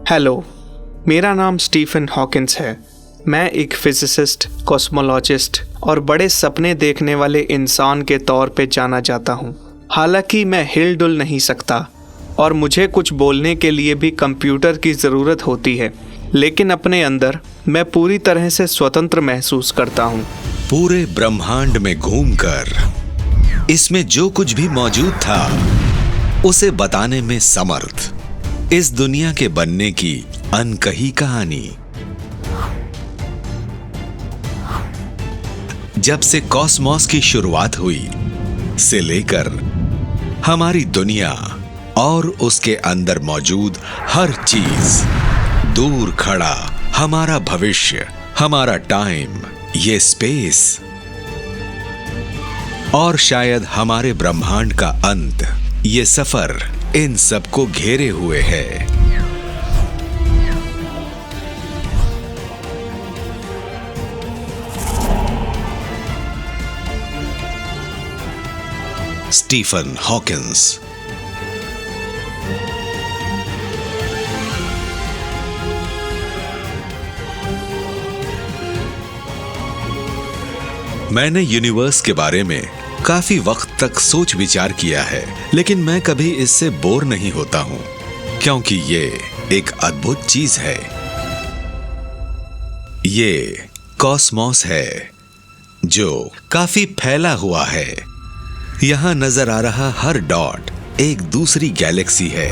Hello, मेरा नाम Stephen Hawkins है। मैं एक फिजिसिस्ट, कॉस्मोलॉजिस्ट और बड़े सपने देखने वाले इंसान के तौर पे जाना जाता हूँ। हालांकि मैं हिल डुल नहीं सकता और मुझे कुछ बोलने के लिए भी कंप्यूटर की ज़रूरत होती है, लेकिन अपने अंदर मैं पूरी तरह से स्वतंत्र महसूस करता हूँ। पूरे ब्रह्मांड में घूमकर इसमें जो कुछ भी मौजूद था उसे बताने में समर्थ, इस दुनिया के बनने की अनकही कहानी। जब से कॉस्मोस की शुरुआत हुई से लेकर हमारी दुनिया और उसके अंदर मौजूद हर चीज, दूर खड़ा हमारा भविष्य, हमारा टाइम, ये स्पेस और शायद हमारे ब्रह्मांड का अंत, ये सफर इन सबको घेरे हुए है। Stephen Hawkins. मैंने यूनिवर्स के बारे में काफी वक्त तक सोच विचार किया है, लेकिन मैं कभी इससे बोर नहीं होता हूं, क्योंकि ये एक अद्भुत चीज है। ये कॉस्मोस है जो काफी फैला हुआ है। यहां नजर आ रहा हर डॉट एक दूसरी गैलेक्सी है।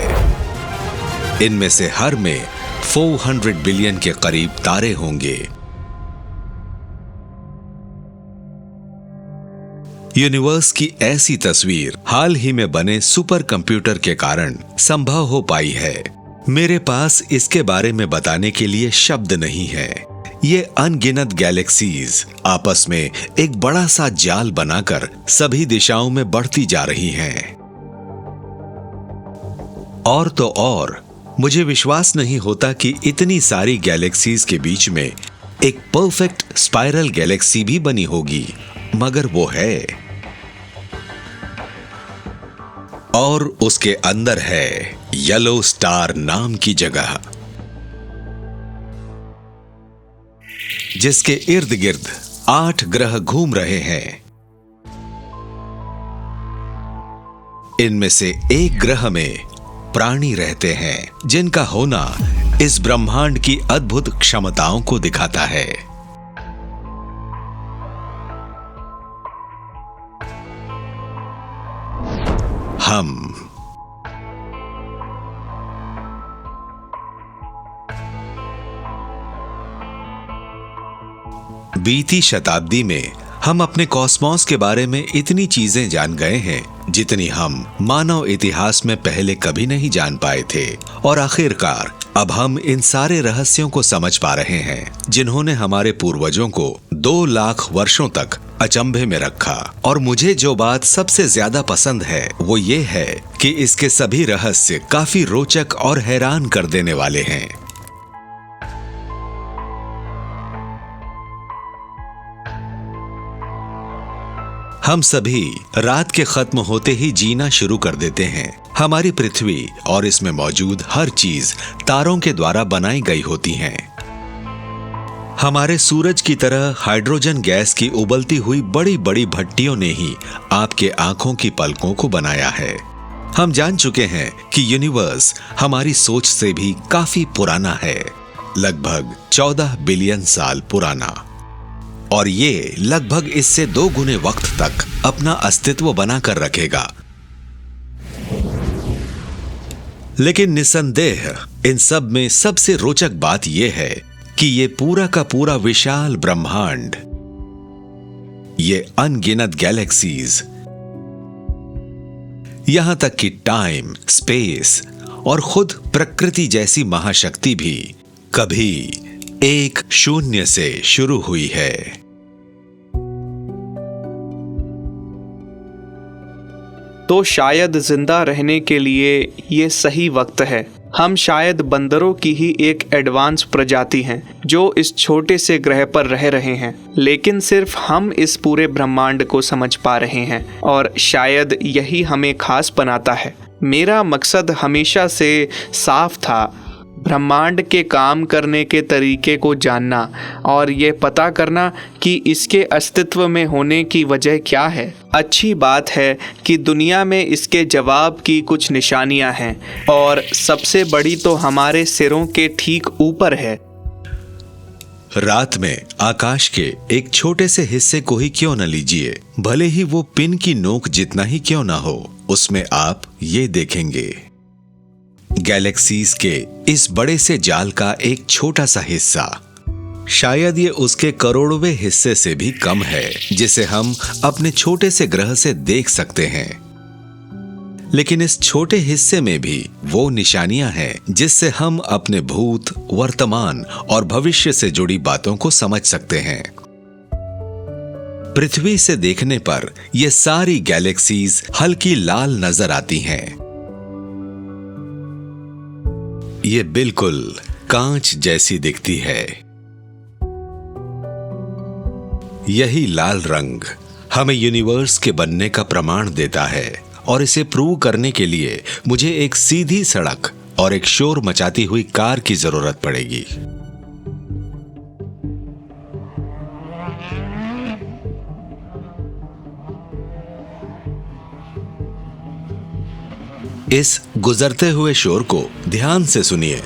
इनमें से हर में 400 बिलियन के करीब तारे होंगे। यूनिवर्स की ऐसी तस्वीर हाल ही में बने सुपर कंप्यूटर के कारण संभव हो पाई है। मेरे पास इसके बारे में बताने के लिए शब्द नहीं है। ये अनगिनत गैलेक्सीज आपस में एक बड़ा सा जाल बनाकर सभी दिशाओं में बढ़ती जा रही हैं। और तो और मुझे विश्वास नहीं होता कि इतनी सारी गैलेक्सीज के बीच में एक परफेक्ट स्पाइरल गैलेक्सी भी बनी होगी, मगर वो है। और उसके अंदर है येलो स्टार नाम की जगह, जिसके इर्द गिर्द 8 ग्रह घूम रहे हैं। इनमें से एक ग्रह में प्राणी रहते हैं, जिनका होना इस ब्रह्मांड की अद्भुत क्षमताओं को दिखाता है। हम बीती शताब्दी में हम अपने कॉस्मोस के बारे में इतनी चीजें जान गए हैं जितनी हम मानव इतिहास में पहले कभी नहीं जान पाए थे। और आखिरकार अब हम इन सारे रहस्यों को समझ पा रहे हैं, जिन्होंने हमारे पूर्वजों को 2 लाख वर्षों तक अचंभे में रखा। और मुझे जो बात सबसे ज्यादा पसंद है वो ये है कि इसके सभी रहस्य काफी रोचक और हैरान कर देने वाले हैं। हम सभी रात के खत्म होते ही जीना शुरू कर देते हैं। हमारी पृथ्वी और इसमें मौजूद हर चीज तारों के द्वारा बनाई गई होती हैं। हमारे सूरज की तरह हाइड्रोजन गैस की उबलती हुई बड़ी बड़ी भट्टियों ने ही आपके आंखों की पलकों को बनाया है। हम जान चुके हैं कि यूनिवर्स हमारी सोच से भी काफी पुराना है, लगभग 14 बिलियन साल पुराना। और ये लगभग इससे 2 गुने वक्त तक अपना अस्तित्व बनाकर रखेगा। लेकिन निस्संदेह इन सब में सबसे रोचक बात यह है कि ये पूरा का पूरा विशाल ब्रह्मांड, ये अनगिनत गैलेक्सीज, यहां तक कि टाइम, स्पेस और खुद प्रकृति जैसी महाशक्ति भी कभी एक शून्य से शुरू हुई है। तो शायद जिंदा रहने के लिए ये सही वक्त है। हम शायद बंदरों की ही एक एडवांस प्रजाति हैं जो इस छोटे से ग्रह पर रह रहे हैं, लेकिन सिर्फ हम इस पूरे ब्रह्मांड को समझ पा रहे हैं और शायद यही हमें खास बनाता है। मेरा मकसद हमेशा से साफ था, ब्रह्मांड के काम करने के तरीके को जानना और ये पता करना कि इसके अस्तित्व में होने की वजह क्या है। अच्छी बात है कि दुनिया में इसके जवाब की कुछ निशानियां हैं और सबसे बड़ी तो हमारे सिरों के ठीक ऊपर है। रात में आकाश के एक छोटे से हिस्से को ही क्यों न लीजिए, भले ही वो पिन की नोक जितना ही क्यों ना हो, उसमें आप ये देखेंगे गैलेक्सीज के इस बड़े से जाल का एक छोटा सा हिस्सा, शायद ये उसके करोड़वें हिस्से से भी कम है जिसे हम अपने छोटे से ग्रह से देख सकते हैं। लेकिन इस छोटे हिस्से में भी वो निशानियां हैं जिससे हम अपने भूत, वर्तमान और भविष्य से जुड़ी बातों को समझ सकते हैं। पृथ्वी से देखने पर ये सारी गैलेक्सीज हल्की लाल नजर आती हैं। ये बिल्कुल कांच जैसी दिखती है। यही लाल रंग हमें यूनिवर्स के बनने का प्रमाण देता है और इसे प्रूव करने के लिए मुझे एक सीधी सड़क और एक शोर मचाती हुई कार की जरूरत पड़ेगी। इस गुजरते हुए शोर को ध्यान से सुनिए।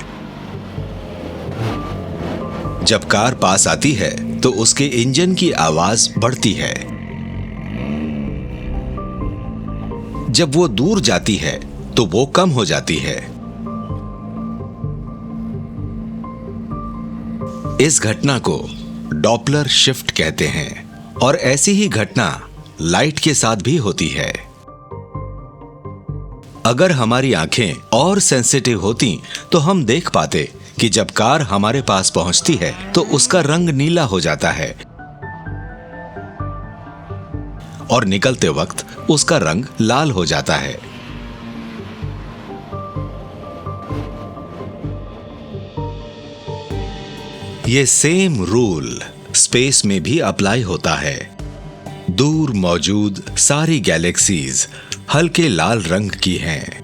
जब कार पास आती है तो उसके इंजन की आवाज बढ़ती है। जब वो दूर जाती है तो वो कम हो जाती है। इस घटना को डॉपलर शिफ्ट कहते हैं और ऐसी ही घटना लाइट के साथ भी होती है। अगर हमारी आंखें और सेंसिटिव होती तो हम देख पाते कि जब कार हमारे पास पहुंचती है तो उसका रंग नीला हो जाता है और निकलते वक्त उसका रंग लाल हो जाता है। ये सेम रूल स्पेस में भी अप्लाई होता है। दूर मौजूद सारी गैलेक्सीज हल्के लाल रंग की हैं,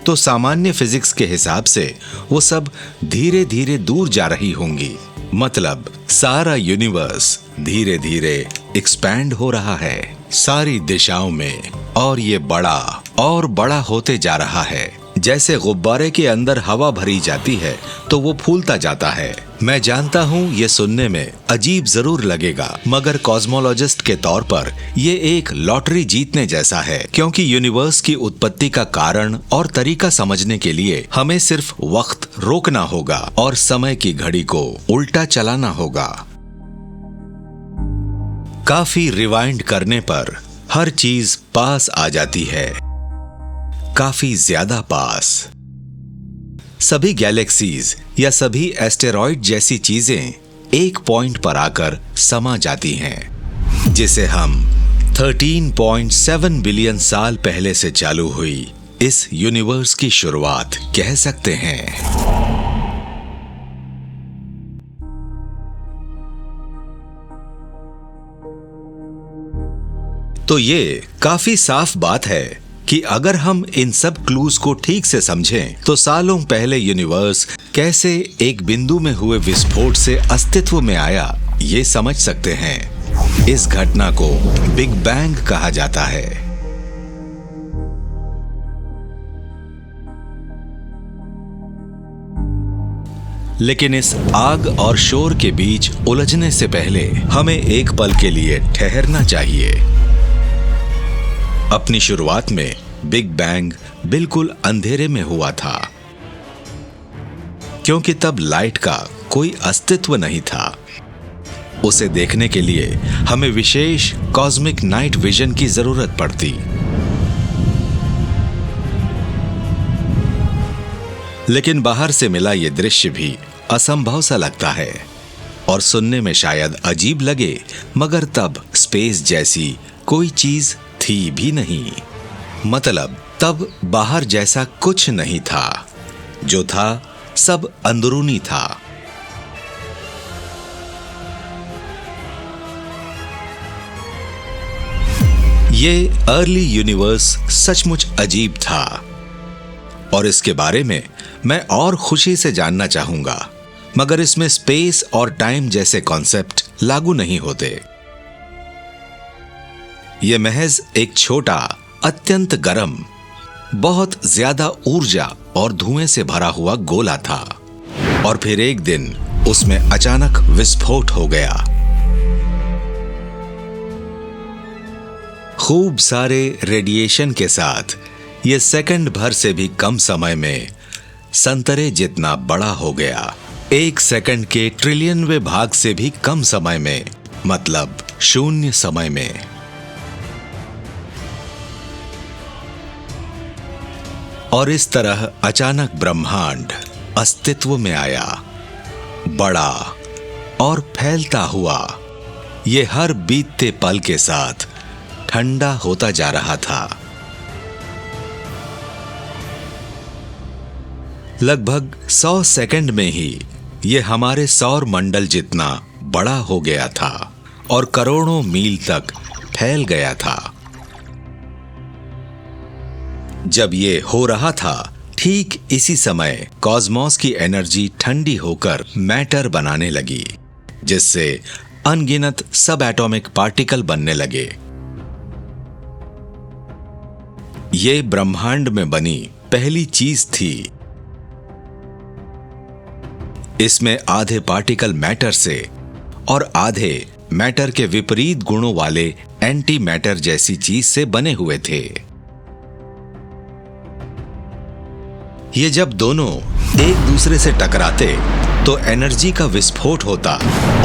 तो सामान्य फिजिक्स के हिसाब से वो सब धीरे धीरे दूर जा रही होंगी। मतलब सारा यूनिवर्स धीरे धीरे एक्सपैंड हो रहा है सारी दिशाओं में, और ये बड़ा और बड़ा होते जा रहा है। जैसे गुब्बारे के अंदर हवा भरी जाती है तो वो फूलता जाता है। मैं जानता हूँ ये सुनने में अजीब जरूर लगेगा, मगर कॉस्मोलॉजिस्ट के तौर पर ये एक लॉटरी जीतने जैसा है, क्योंकि यूनिवर्स की उत्पत्ति का कारण और तरीका समझने के लिए हमें सिर्फ वक्त रोकना होगा और समय की घड़ी को उल्टा चलाना होगा। काफी रिवाइंड करने पर हर चीज पास आ जाती है, काफी ज्यादा पास। सभी गैलेक्सीज या सभी एस्टेरॉइड जैसी चीजें एक पॉइंट पर आकर समा जाती हैं, जिसे हम 13.7 बिलियन साल पहले से चालू हुई इस यूनिवर्स की शुरुआत कह सकते हैं। तो ये काफी साफ बात है कि अगर हम इन सब क्लूज को ठीक से समझें तो सालों पहले यूनिवर्स कैसे एक बिंदु में हुए विस्फोट से अस्तित्व में आया ये समझ सकते हैं। इस घटना को बिग बैंग कहा जाता है। लेकिन इस आग और शोर के बीच उलझने से पहले हमें एक पल के लिए ठहरना चाहिए। अपनी शुरुआत में बिग बैंग बिल्कुल अंधेरे में हुआ था, क्योंकि तब लाइट का कोई अस्तित्व नहीं था। उसे देखने के लिए हमें विशेष कॉस्मिक नाइट विजन की जरूरत पड़ती। लेकिन बाहर से मिला यह दृश्य भी असंभव सा लगता है और सुनने में शायद अजीब लगे, मगर तब स्पेस जैसी कोई चीज थी भी नहीं। मतलब तब बाहर जैसा कुछ नहीं था, जो था सब अंदरूनी था। ये अर्ली यूनिवर्स सचमुच अजीब था। और इसके बारे में मैं और खुशी से जानना चाहूंगा, मगर इसमें स्पेस और टाइम जैसे कॉन्सेप्ट लागू नहीं होते। यह महज एक छोटा, अत्यंत गर्म, बहुत ज्यादा ऊर्जा और धुएं से भरा हुआ गोला था, और फिर एक दिन उसमें अचानक विस्फोट हो गया। खूब सारे रेडिएशन के साथ यह सेकंड भर से भी कम समय में संतरे जितना बड़ा हो गया। 1 सेकंड के ट्रिलियनवें भाग से भी कम समय में, मतलब 0 समय में। और इस तरह अचानक ब्रह्मांड अस्तित्व में आया, बड़ा और फैलता हुआ। ये हर बीतते पल के साथ ठंडा होता जा रहा था। लगभग 100 सेकंड में ही यह हमारे सौर मंडल जितना बड़ा हो गया था और करोड़ों मील तक फैल गया था। जब ये हो रहा था, ठीक इसी समय कॉस्मोस की एनर्जी ठंडी होकर मैटर बनाने लगी, जिससे अनगिनत सब एटॉमिक पार्टिकल बनने लगे। ये ब्रह्मांड में बनी पहली चीज थी। इसमें आधे पार्टिकल मैटर से और आधे मैटर के विपरीत गुणों वाले एंटी मैटर जैसी चीज से बने हुए थे। ये जब दोनों एक दूसरे से टकराते तो एनर्जी का विस्फोट होता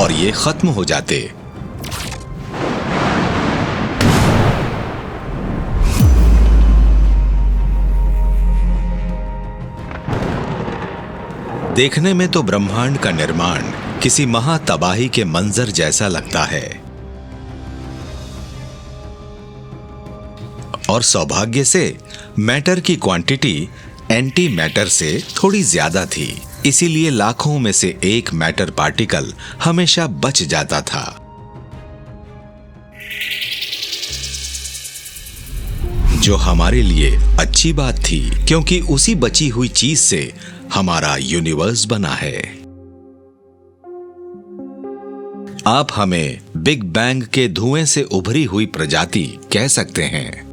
और ये खत्म हो जाते। देखने में तो ब्रह्मांड का निर्माण किसी महातबाही के मंजर जैसा लगता है, और सौभाग्य से मैटर की क्वांटिटी एंटी मैटर से थोड़ी ज्यादा थी, इसीलिए लाखों में से एक मैटर पार्टिकल हमेशा बच जाता था। जो हमारे लिए अच्छी बात थी, क्योंकि उसी बची हुई चीज से हमारा यूनिवर्स बना है। आप हमें बिग बैंग के धुएं से उभरी हुई प्रजाति कह सकते हैं।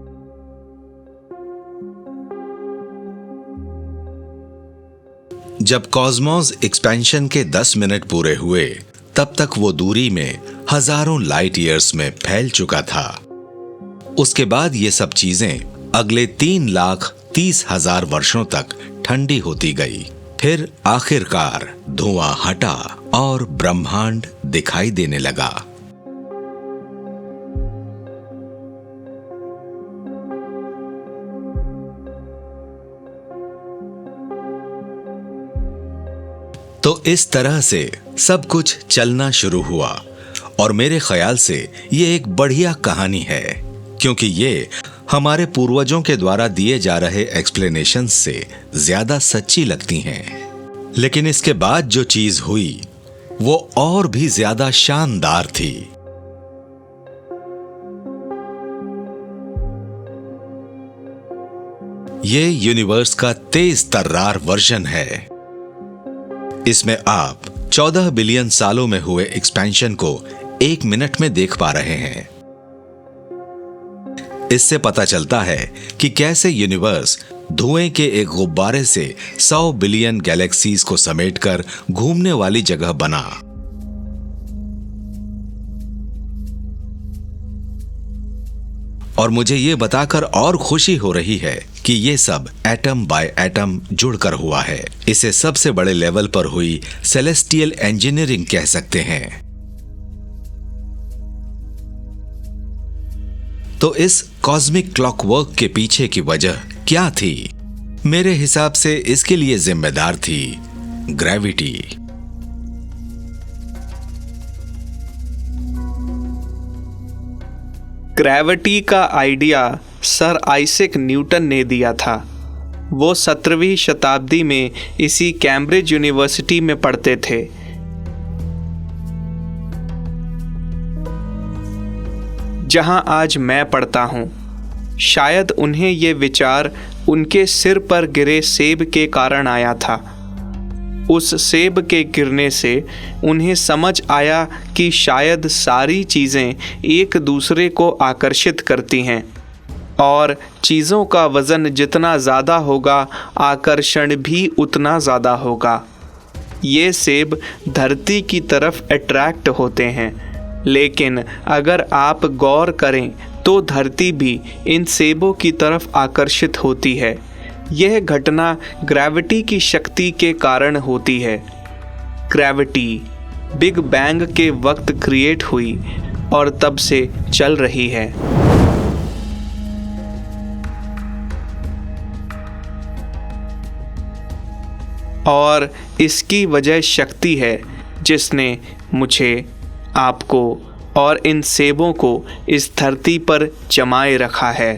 जब कॉस्मोस एक्सपेंशन के 10 मिनट पूरे हुए, तब तक वो दूरी में हजारों लाइट ईयर्स में फैल चुका था। उसके बाद ये सब चीजें अगले 3,30,000 वर्षों तक ठंडी होती गई। फिर आखिरकार धुआं हटा और ब्रह्मांड दिखाई देने लगा। तो इस तरह से सब कुछ चलना शुरू हुआ, और मेरे ख्याल से ये एक बढ़िया कहानी है, क्योंकि ये हमारे पूर्वजों के द्वारा दिए जा रहे एक्सप्लेनेशंस से ज्यादा सच्ची लगती हैं। लेकिन इसके बाद जो चीज हुई वो और भी ज्यादा शानदार थी। ये यूनिवर्स का तेज तर्रार वर्जन है। इसमें आप 14 बिलियन सालों में हुए एक्सपेंशन को 1 मिनट में देख पा रहे हैं। इससे पता चलता है कि कैसे यूनिवर्स धुएं के एक गुब्बारे से 100 बिलियन गैलेक्सीज को समेटकर घूमने वाली जगह बना। और मुझे यह बताकर और खुशी हो रही है कि यह सब एटम बाय एटम जुड़कर हुआ है। इसे सबसे बड़े लेवल पर हुई सेलेस्टियल इंजीनियरिंग कह सकते हैं। तो इस कॉस्मिक क्लॉकवर्क के पीछे की वजह क्या थी? मेरे हिसाब से इसके लिए जिम्मेदार थी ग्रेविटी। ग्रेविटी का आइडिया सर आइजैक न्यूटन ने दिया था। वो 17वीं शताब्दी में इसी कैम्ब्रिज यूनिवर्सिटी में पढ़ते थे। जहां आज मैं पढ़ता हूं। शायद उन्हें ये विचार उनके सिर पर गिरे सेब के कारण आया था। उस सेब के गिरने से उन्हें समझ आया कि शायद सारी चीज़ें एक दूसरे को आकर्षित करती हैं और चीज़ों का वज़न जितना ज़्यादा होगा, आकर्षण भी उतना ज़्यादा होगा। ये सेब धरती की तरफ अट्रैक्ट होते हैं, लेकिन अगर आप गौर करें तो धरती भी इन सेबों की तरफ आकर्षित होती है। यह घटना ग्रेविटी की शक्ति के कारण होती है। ग्रेविटी बिग बैंग के वक्त क्रिएट हुई और तब से चल रही है। और इसकी वजह शक्ति है जिसने मुझे, आपको और इन सेबों को इस धरती पर जमाए रखा है।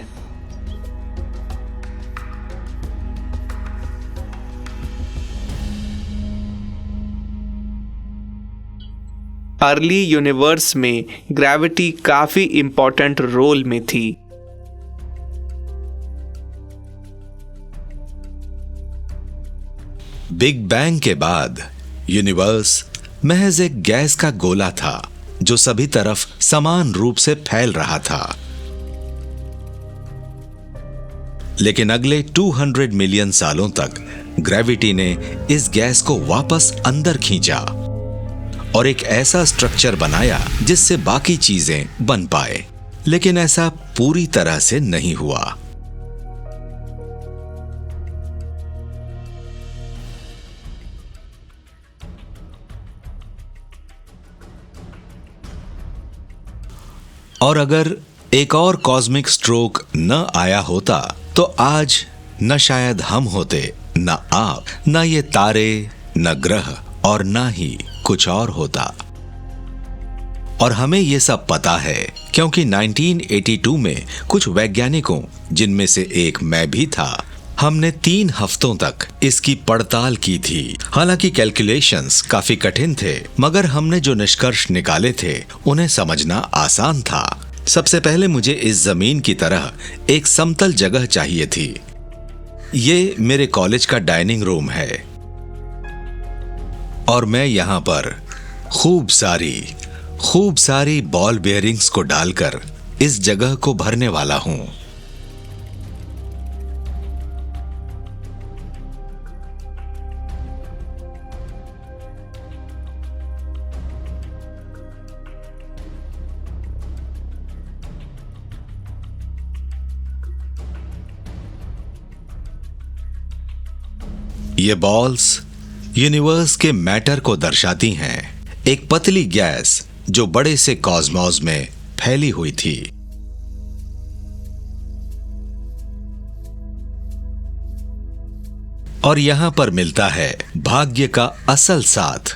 अर्ली यूनिवर्स में ग्रेविटी काफी इंपॉर्टेंट रोल में थी। बिग बैंग के बाद यूनिवर्स महज एक गैस का गोला था जो सभी तरफ समान रूप से फैल रहा था। लेकिन अगले 200 मिलियन सालों तक ग्रेविटी ने इस गैस को वापस अंदर खींचा और एक ऐसा स्ट्रक्चर बनाया जिससे बाकी चीजें बन पाए। लेकिन ऐसा पूरी तरह से नहीं हुआ। और अगर एक और कॉस्मिक स्ट्रोक न आया होता तो आज न शायद हम होते, न आप, न ये तारे, न ग्रह और न ही कुछ और होता। और हमें ये सब पता है क्योंकि 1982 में कुछ वैज्ञानिकों, जिनमें से एक मैं भी था, हमने 3 हफ्तों तक इसकी पड़ताल की थी। हालांकि कैलकुलेशंस काफी कठिन थे, मगर हमने जो निष्कर्ष निकाले थे उन्हें समझना आसान था। सबसे पहले मुझे इस जमीन की तरह एक समतल जगह चाहिए थी। ये मेरे कॉलेज का डाइनिंग रूम है और मैं यहां पर खूब सारी बॉल बेयरिंग्स को डालकर इस जगह को भरने वाला हूं। ये बॉल्स यूनिवर्स के मैटर को दर्शाती हैं, एक पतली गैस जो बड़े से कॉस्मॉस में फैली हुई थी। और यहां पर मिलता है भाग्य का असल साथ।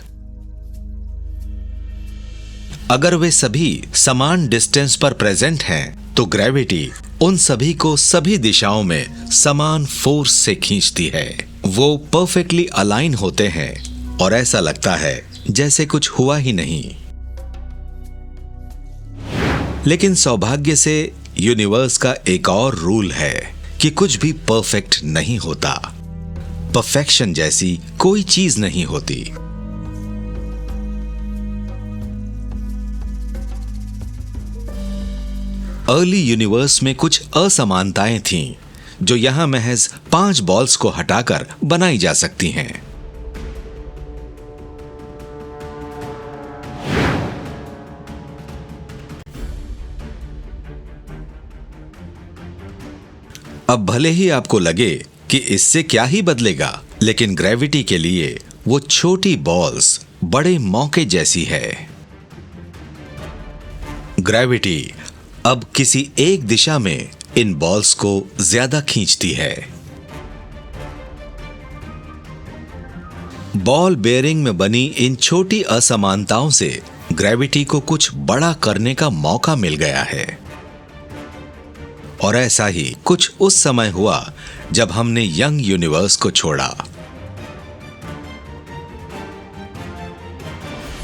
अगर वे सभी समान डिस्टेंस पर प्रेजेंट हैं तो ग्रेविटी उन सभी को सभी दिशाओं में समान फोर्स से खींचती है। वो परफेक्टली अलाइन होते हैं और ऐसा लगता है जैसे कुछ हुआ ही नहीं। लेकिन सौभाग्य से यूनिवर्स का एक और रूल है कि कुछ भी परफेक्ट नहीं होता। परफेक्शन जैसी कोई चीज नहीं होती। अर्ली यूनिवर्स में कुछ असमानताएं थीं जो यहां महज 5 बॉल्स को हटाकर बनाई जा सकती हैं। अब भले ही आपको लगे कि इससे क्या ही बदलेगा, लेकिन ग्रेविटी के लिए वो छोटी बॉल्स बड़े मौके जैसी है। ग्रेविटी अब किसी एक दिशा में इन बॉल्स को ज्यादा खींचती है। बॉल बेयरिंग में बनी इन छोटी असमानताओं से ग्रेविटी को कुछ बड़ा करने का मौका मिल गया है। और ऐसा ही कुछ उस समय हुआ जब हमने यंग यूनिवर्स को छोड़ा।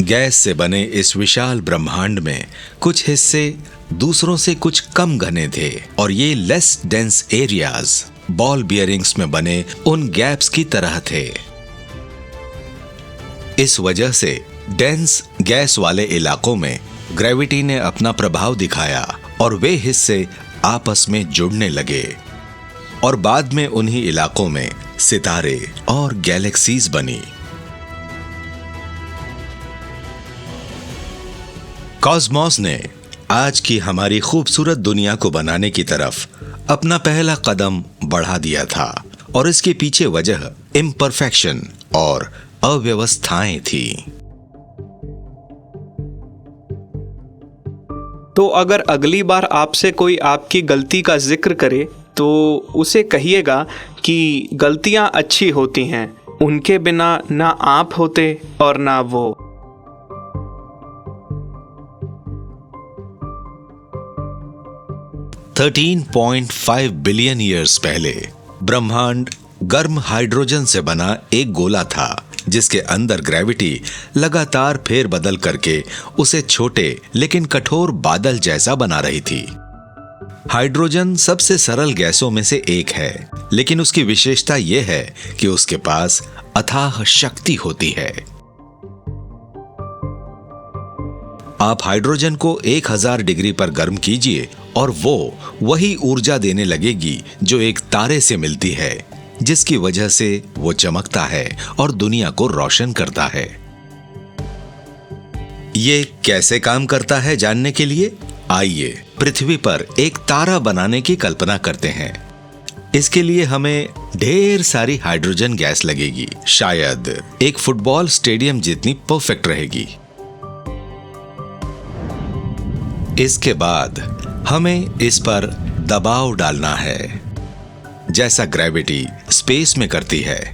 गैस से बने इस विशाल ब्रह्मांड में कुछ हिस्से दूसरों से कुछ कम घने थे और ये less dense areas ball bearings में बने उन गैप्स की तरह थे। इस वजह से डेंस गैस वाले इलाकों में ग्रेविटी ने अपना प्रभाव दिखाया और वे हिस्से आपस में जुड़ने लगे और बाद में उन्हीं इलाकों में सितारे और गैलेक्सीज बनी। कॉस्मोस ने आज की हमारी खूबसूरत दुनिया को बनाने की तरफ अपना पहला कदम बढ़ा दिया था और इसके पीछे वजह इम्परफेक्शन और अव्यवस्थाएं थी। तो अगर अगली बार आपसे कोई आपकी गलती का जिक्र करे तो उसे कहिएगा कि गलतियां अच्छी होती हैं, उनके बिना ना आप होते और ना वो। $13.5 बिलियन ईयर्स पहले ब्रह्मांड गर्म हाइड्रोजन से बना एक गोला था जिसके अंदर ग्रेविटी लगातार फेर बदल करके उसे छोटे लेकिन कठोर बादल जैसा बना रही थी। हाइड्रोजन सबसे सरल गैसों में से एक है, लेकिन उसकी विशेषता यह है कि उसके पास अथाह शक्ति होती है। आप हाइड्रोजन को 1000 डिग्री पर गर्म कीजिए और वो वही ऊर्जा देने लगेगी जो एक तारे से मिलती है, जिसकी वजह से वो चमकता है और दुनिया को रोशन करता है। ये कैसे काम करता है जानने के लिए आइए पृथ्वी पर एक तारा बनाने की कल्पना करते हैं। इसके लिए हमें ढेर सारी हाइड्रोजन गैस लगेगी, शायद एक फुटबॉल स्टेडियम जितनी परफेक्ट रहेगी। इसके बाद हमें इस पर दबाव डालना है, जैसा ग्रेविटी स्पेस में करती है।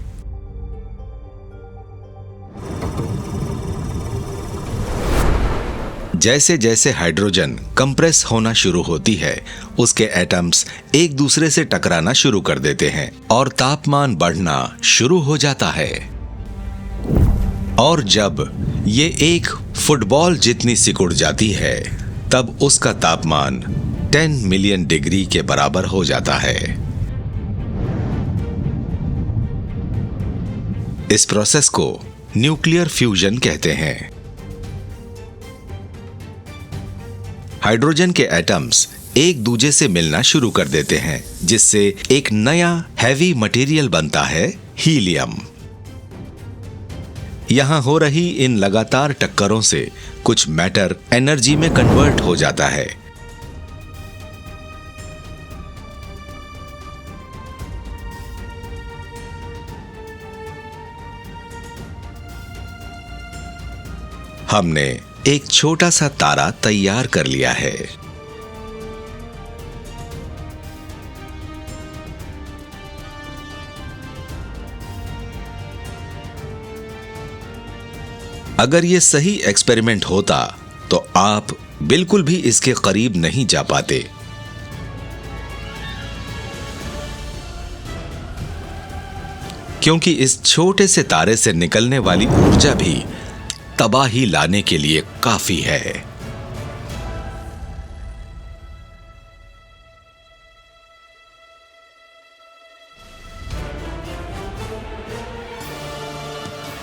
जैसे जैसे हाइड्रोजन कंप्रेस होना शुरू होती है, उसके एटम्स एक दूसरे से टकराना शुरू कर देते हैं और तापमान बढ़ना शुरू हो जाता है। और जब ये एक फुटबॉल जितनी सिकुड़ जाती है, तब उसका तापमान 10 मिलियन डिग्री के बराबर हो जाता है। इस प्रोसेस को न्यूक्लियर फ्यूजन कहते हैं। हाइड्रोजन के एटम्स एक दूसरे से मिलना शुरू कर देते हैं, जिससे एक नया हैवी मटेरियल बनता है, हीलियम। यहां हो रही इन लगातार टक्करों से कुछ मैटर एनर्जी में कन्वर्ट हो जाता है। हमने एक छोटा सा तारा तैयार कर लिया है। अगर ये सही एक्सपेरिमेंट होता तो आप बिल्कुल भी इसके करीब नहीं जा पाते। क्योंकि इस छोटे से तारे से निकलने वाली ऊर्जा भी तबाही लाने के लिए काफी है।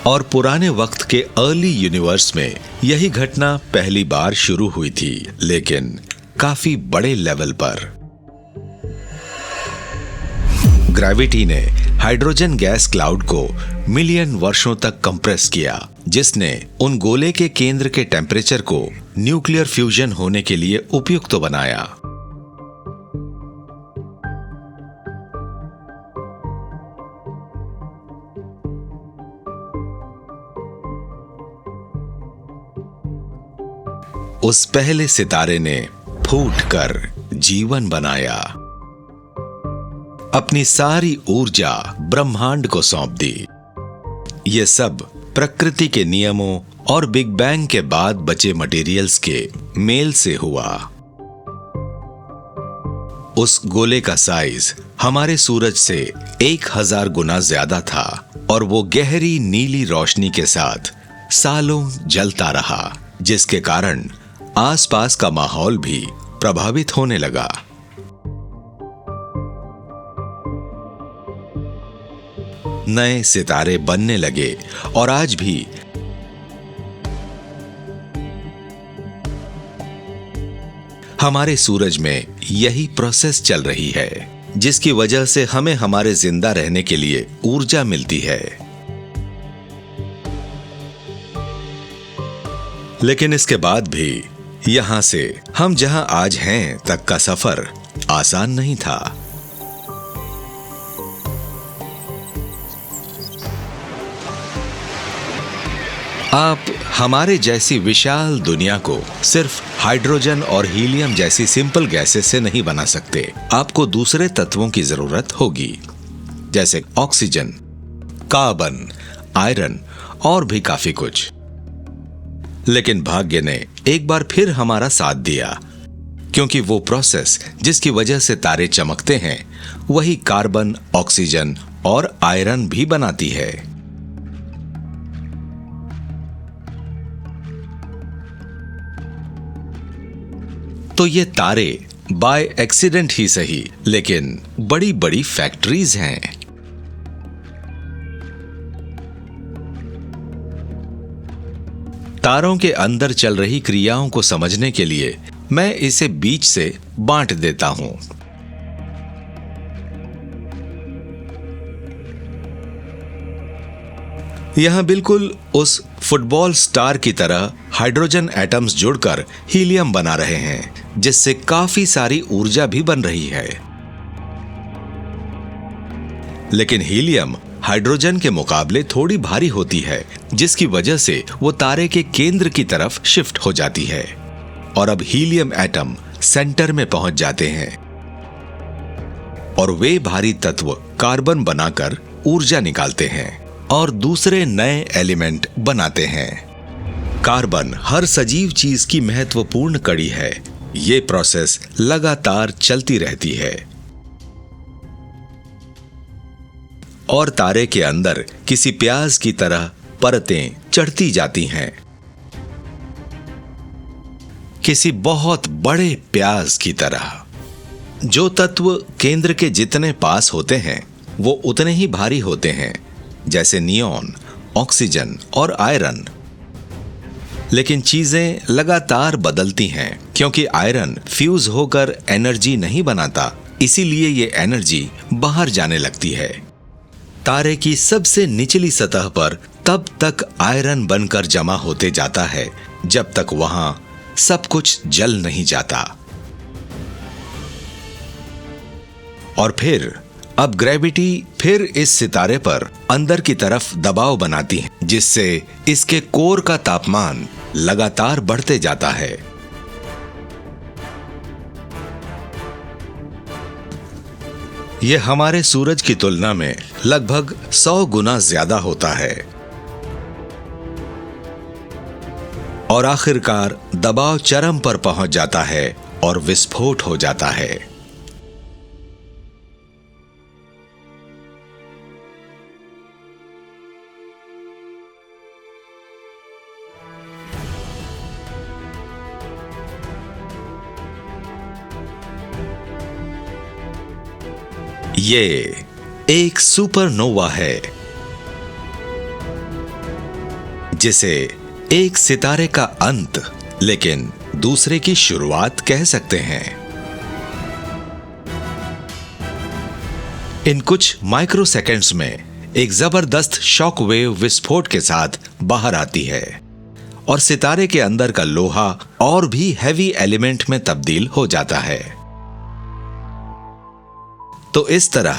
और पुराने वक्त के अर्ली यूनिवर्स में यही घटना पहली बार शुरू हुई थी, लेकिन काफी बड़े लेवल पर। ग्रेविटी ने हाइड्रोजन गैस क्लाउड को मिलियन वर्षों तक कंप्रेस किया, जिसने उन गोले के केंद्र के टेम्परेचर को न्यूक्लियर फ्यूजन होने के लिए उपयुक्त बनाया। उस पहले सितारे ने फूटकर जीवन बनाया, अपनी सारी ऊर्जा ब्रह्मांड को सौंप दी। ये सब प्रकृति के नियमों और बिग बैंग के बाद बचे मटेरियल्स के मेल से हुआ। उस गोले का साइज हमारे सूरज से 1000 गुना ज्यादा था और वो गहरी नीली रोशनी के साथ सालों जलता रहा, जिसके कारण आसपास का माहौल भी प्रभावित होने लगा। नए सितारे बनने लगे और आज भी हमारे सूरज में यही प्रोसेस चल रही है, जिसकी वजह से हमें हमारे जिंदा रहने के लिए ऊर्जा मिलती है। लेकिन इसके बाद भी यहां से हम जहां आज हैं तक का सफर आसान नहीं था। आप हमारे जैसी विशाल दुनिया को सिर्फ हाइड्रोजन और हीलियम जैसी सिंपल गैसेस से नहीं बना सकते। आपको दूसरे तत्वों की जरूरत होगी, जैसे ऑक्सीजन, कार्बन, आयरन और भी काफी कुछ। लेकिन भाग्य ने एक बार फिर हमारा साथ दिया, क्योंकि वो प्रोसेस जिसकी वजह से तारे चमकते हैं वही कार्बन, ऑक्सीजन और आयरन भी बनाती है। तो ये तारे बाय एक्सीडेंट ही सही, लेकिन बड़ी बड़ी फैक्ट्रीज हैं। तारों के अंदर चल रही क्रियाओं को समझने के लिए मैं इसे बीच से बांट देता हूं। यहां बिल्कुल उस फुटबॉल स्टार की तरह हाइड्रोजन एटम्स जुड़कर हीलियम बना रहे हैं, जिससे काफी सारी ऊर्जा भी बन रही है। लेकिन हीलियम हाइड्रोजन के मुकाबले थोड़ी भारी होती है, जिसकी वजह से वो तारे के केंद्र की तरफ शिफ्ट हो जाती है और अब हीलियम एटम सेंटर में पहुंच जाते हैं और वे भारी तत्व कार्बन बनाकर ऊर्जा निकालते हैं और दूसरे नए एलिमेंट बनाते हैं। कार्बन हर सजीव चीज की महत्वपूर्ण कड़ी है। ये प्रोसेस लगातार चलती रहती है और तारे के अंदर किसी प्याज की तरह परतें चढ़ती जाती हैं, किसी बहुत बड़े प्याज की तरह। जो तत्व केंद्र के जितने पास होते हैं वो उतने ही भारी होते हैं, जैसे नियॉन, ऑक्सीजन और आयरन। लेकिन चीजें लगातार बदलती हैं, क्योंकि आयरन फ्यूज होकर एनर्जी नहीं बनाता, इसीलिए ये एनर्जी बाहर जाने लगती है। तारे की सबसे निचली सतह पर तब तक आयरन बनकर जमा होते जाता है जब तक वहां सब कुछ जल नहीं जाता। और फिर अब ग्रेविटी फिर इस सितारे पर अंदर की तरफ दबाव बनाती है, जिससे इसके कोर का तापमान लगातार बढ़ते जाता है। यह हमारे सूरज की तुलना में लगभग 100 गुना ज्यादा होता है और आखिरकार दबाव चरम पर पहुंच जाता है और विस्फोट हो जाता है। ये एक सुपरनोवा है, जिसे एक सितारे का अंत लेकिन दूसरे की शुरुआत कह सकते हैं। इन कुछ माइक्रोसेकंड्स में एक जबरदस्त शॉक वेव विस्फोट के साथ बाहर आती है और सितारे के अंदर का लोहा और भी हैवी एलिमेंट में तब्दील हो जाता है। तो इस तरह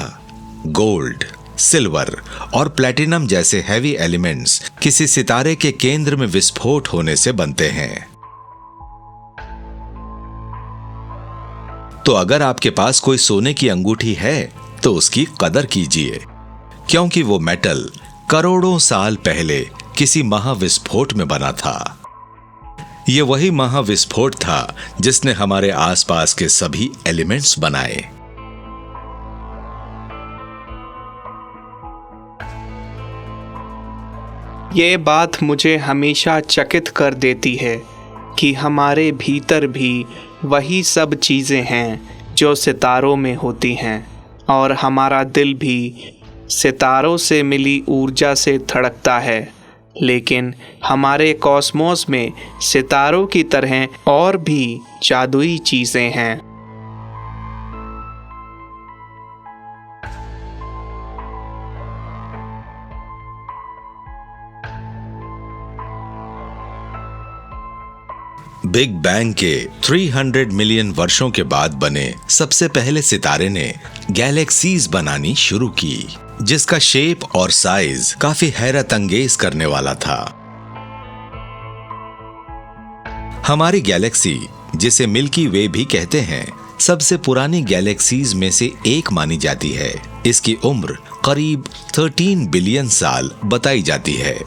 गोल्ड, सिल्वर और प्लैटिनम जैसे हैवी एलिमेंट्स किसी सितारे के केंद्र में विस्फोट होने से बनते हैं। तो अगर आपके पास कोई सोने की अंगूठी है तो उसकी कदर कीजिए, क्योंकि वो मेटल करोड़ों साल पहले किसी महाविस्फोट में बना था। यह वही महाविस्फोट था जिसने हमारे आसपास के सभी एलिमेंट्स बनाए। ये बात मुझे हमेशा चकित कर देती है कि हमारे भीतर भी वही सब चीज़ें हैं जो सितारों में होती हैं, और हमारा दिल भी सितारों से मिली ऊर्जा से धड़कता है। लेकिन हमारे कॉस्मोस में सितारों की तरह और भी जादुई चीज़ें हैं। बिग बैंग के 300 मिलियन वर्षों के बाद बने सबसे पहले सितारे ने गैलेक्सीज बनानी शुरू की, जिसका शेप और साइज काफी हैरत अंगेज करने वाला था। हमारी गैलेक्सी, जिसे मिल्की वे भी कहते हैं, सबसे पुरानी गैलेक्सीज में से एक मानी जाती है। इसकी उम्र करीब 13 बिलियन साल बताई जाती है।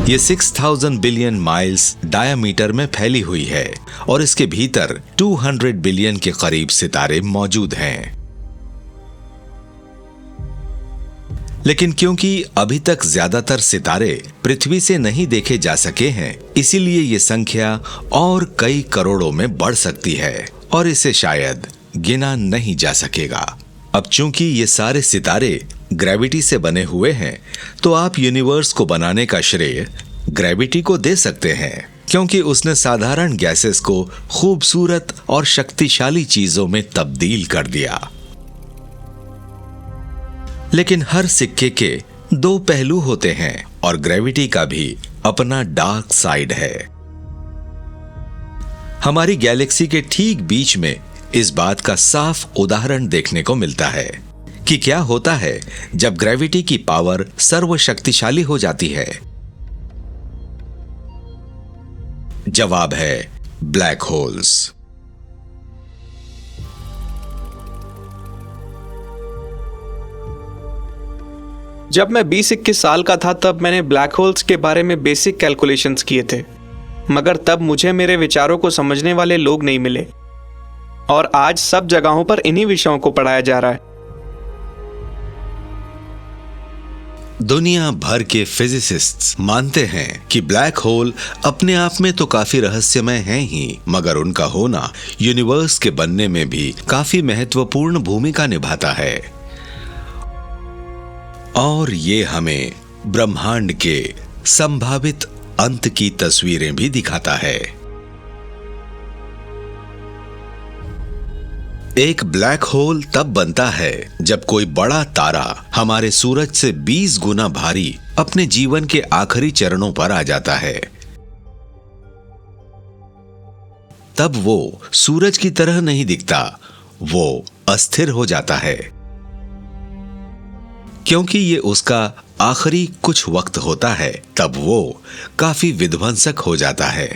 ये 6000 बिलियन माइल्स डायामीटर में फैली हुई है और इसके भीतर 200 बिलियन के करीब सितारे मौजूद हैं। लेकिन क्योंकि अभी तक ज्यादातर सितारे पृथ्वी से नहीं देखे जा सके हैं, इसीलिए ये संख्या और कई करोड़ों में बढ़ सकती है और इसे शायद गिना नहीं जा सकेगा। अब चूंकि ये सारे सितारे ग्रेविटी से बने हुए हैं, तो आप यूनिवर्स को बनाने का श्रेय ग्रेविटी को दे सकते हैं, क्योंकि उसने साधारण गैसेस को खूबसूरत और शक्तिशाली चीजों में तब्दील कर दिया। लेकिन हर सिक्के के दो पहलू होते हैं और ग्रेविटी का भी अपना डार्क साइड है। हमारी गैलेक्सी के ठीक बीच में इस बात का साफ उदाहरण देखने को मिलता है कि क्या होता है जब ग्रेविटी की पावर सर्वशक्तिशाली हो जाती है। जवाब है ब्लैक होल्स। जब मैं 20-21 साल का था तब मैंने ब्लैक होल्स के बारे में बेसिक कैलकुलेशंस किए थे, मगर तब मुझे मेरे विचारों को समझने वाले लोग नहीं मिले, और आज सब जगहों पर इन्हीं विषयों को पढ़ाया जा रहा है। दुनिया भर के फिजिसिस्ट्स मानते हैं कि ब्लैक होल अपने आप में तो काफी रहस्यमय हैं ही, मगर उनका होना यूनिवर्स के बनने में भी काफी महत्वपूर्ण भूमिका निभाता है। और ये हमें ब्रह्मांड के संभावित अंत की तस्वीरें भी दिखाता है। एक ब्लैक होल तब बनता है जब कोई बड़ा तारा हमारे सूरज से 20 गुना भारी अपने जीवन के आखिरी चरणों पर आ जाता है। तब वो सूरज की तरह नहीं दिखता, वो अस्थिर हो जाता है, क्योंकि ये उसका आखिरी कुछ वक्त होता है। तब वो काफी विध्वंसक हो जाता है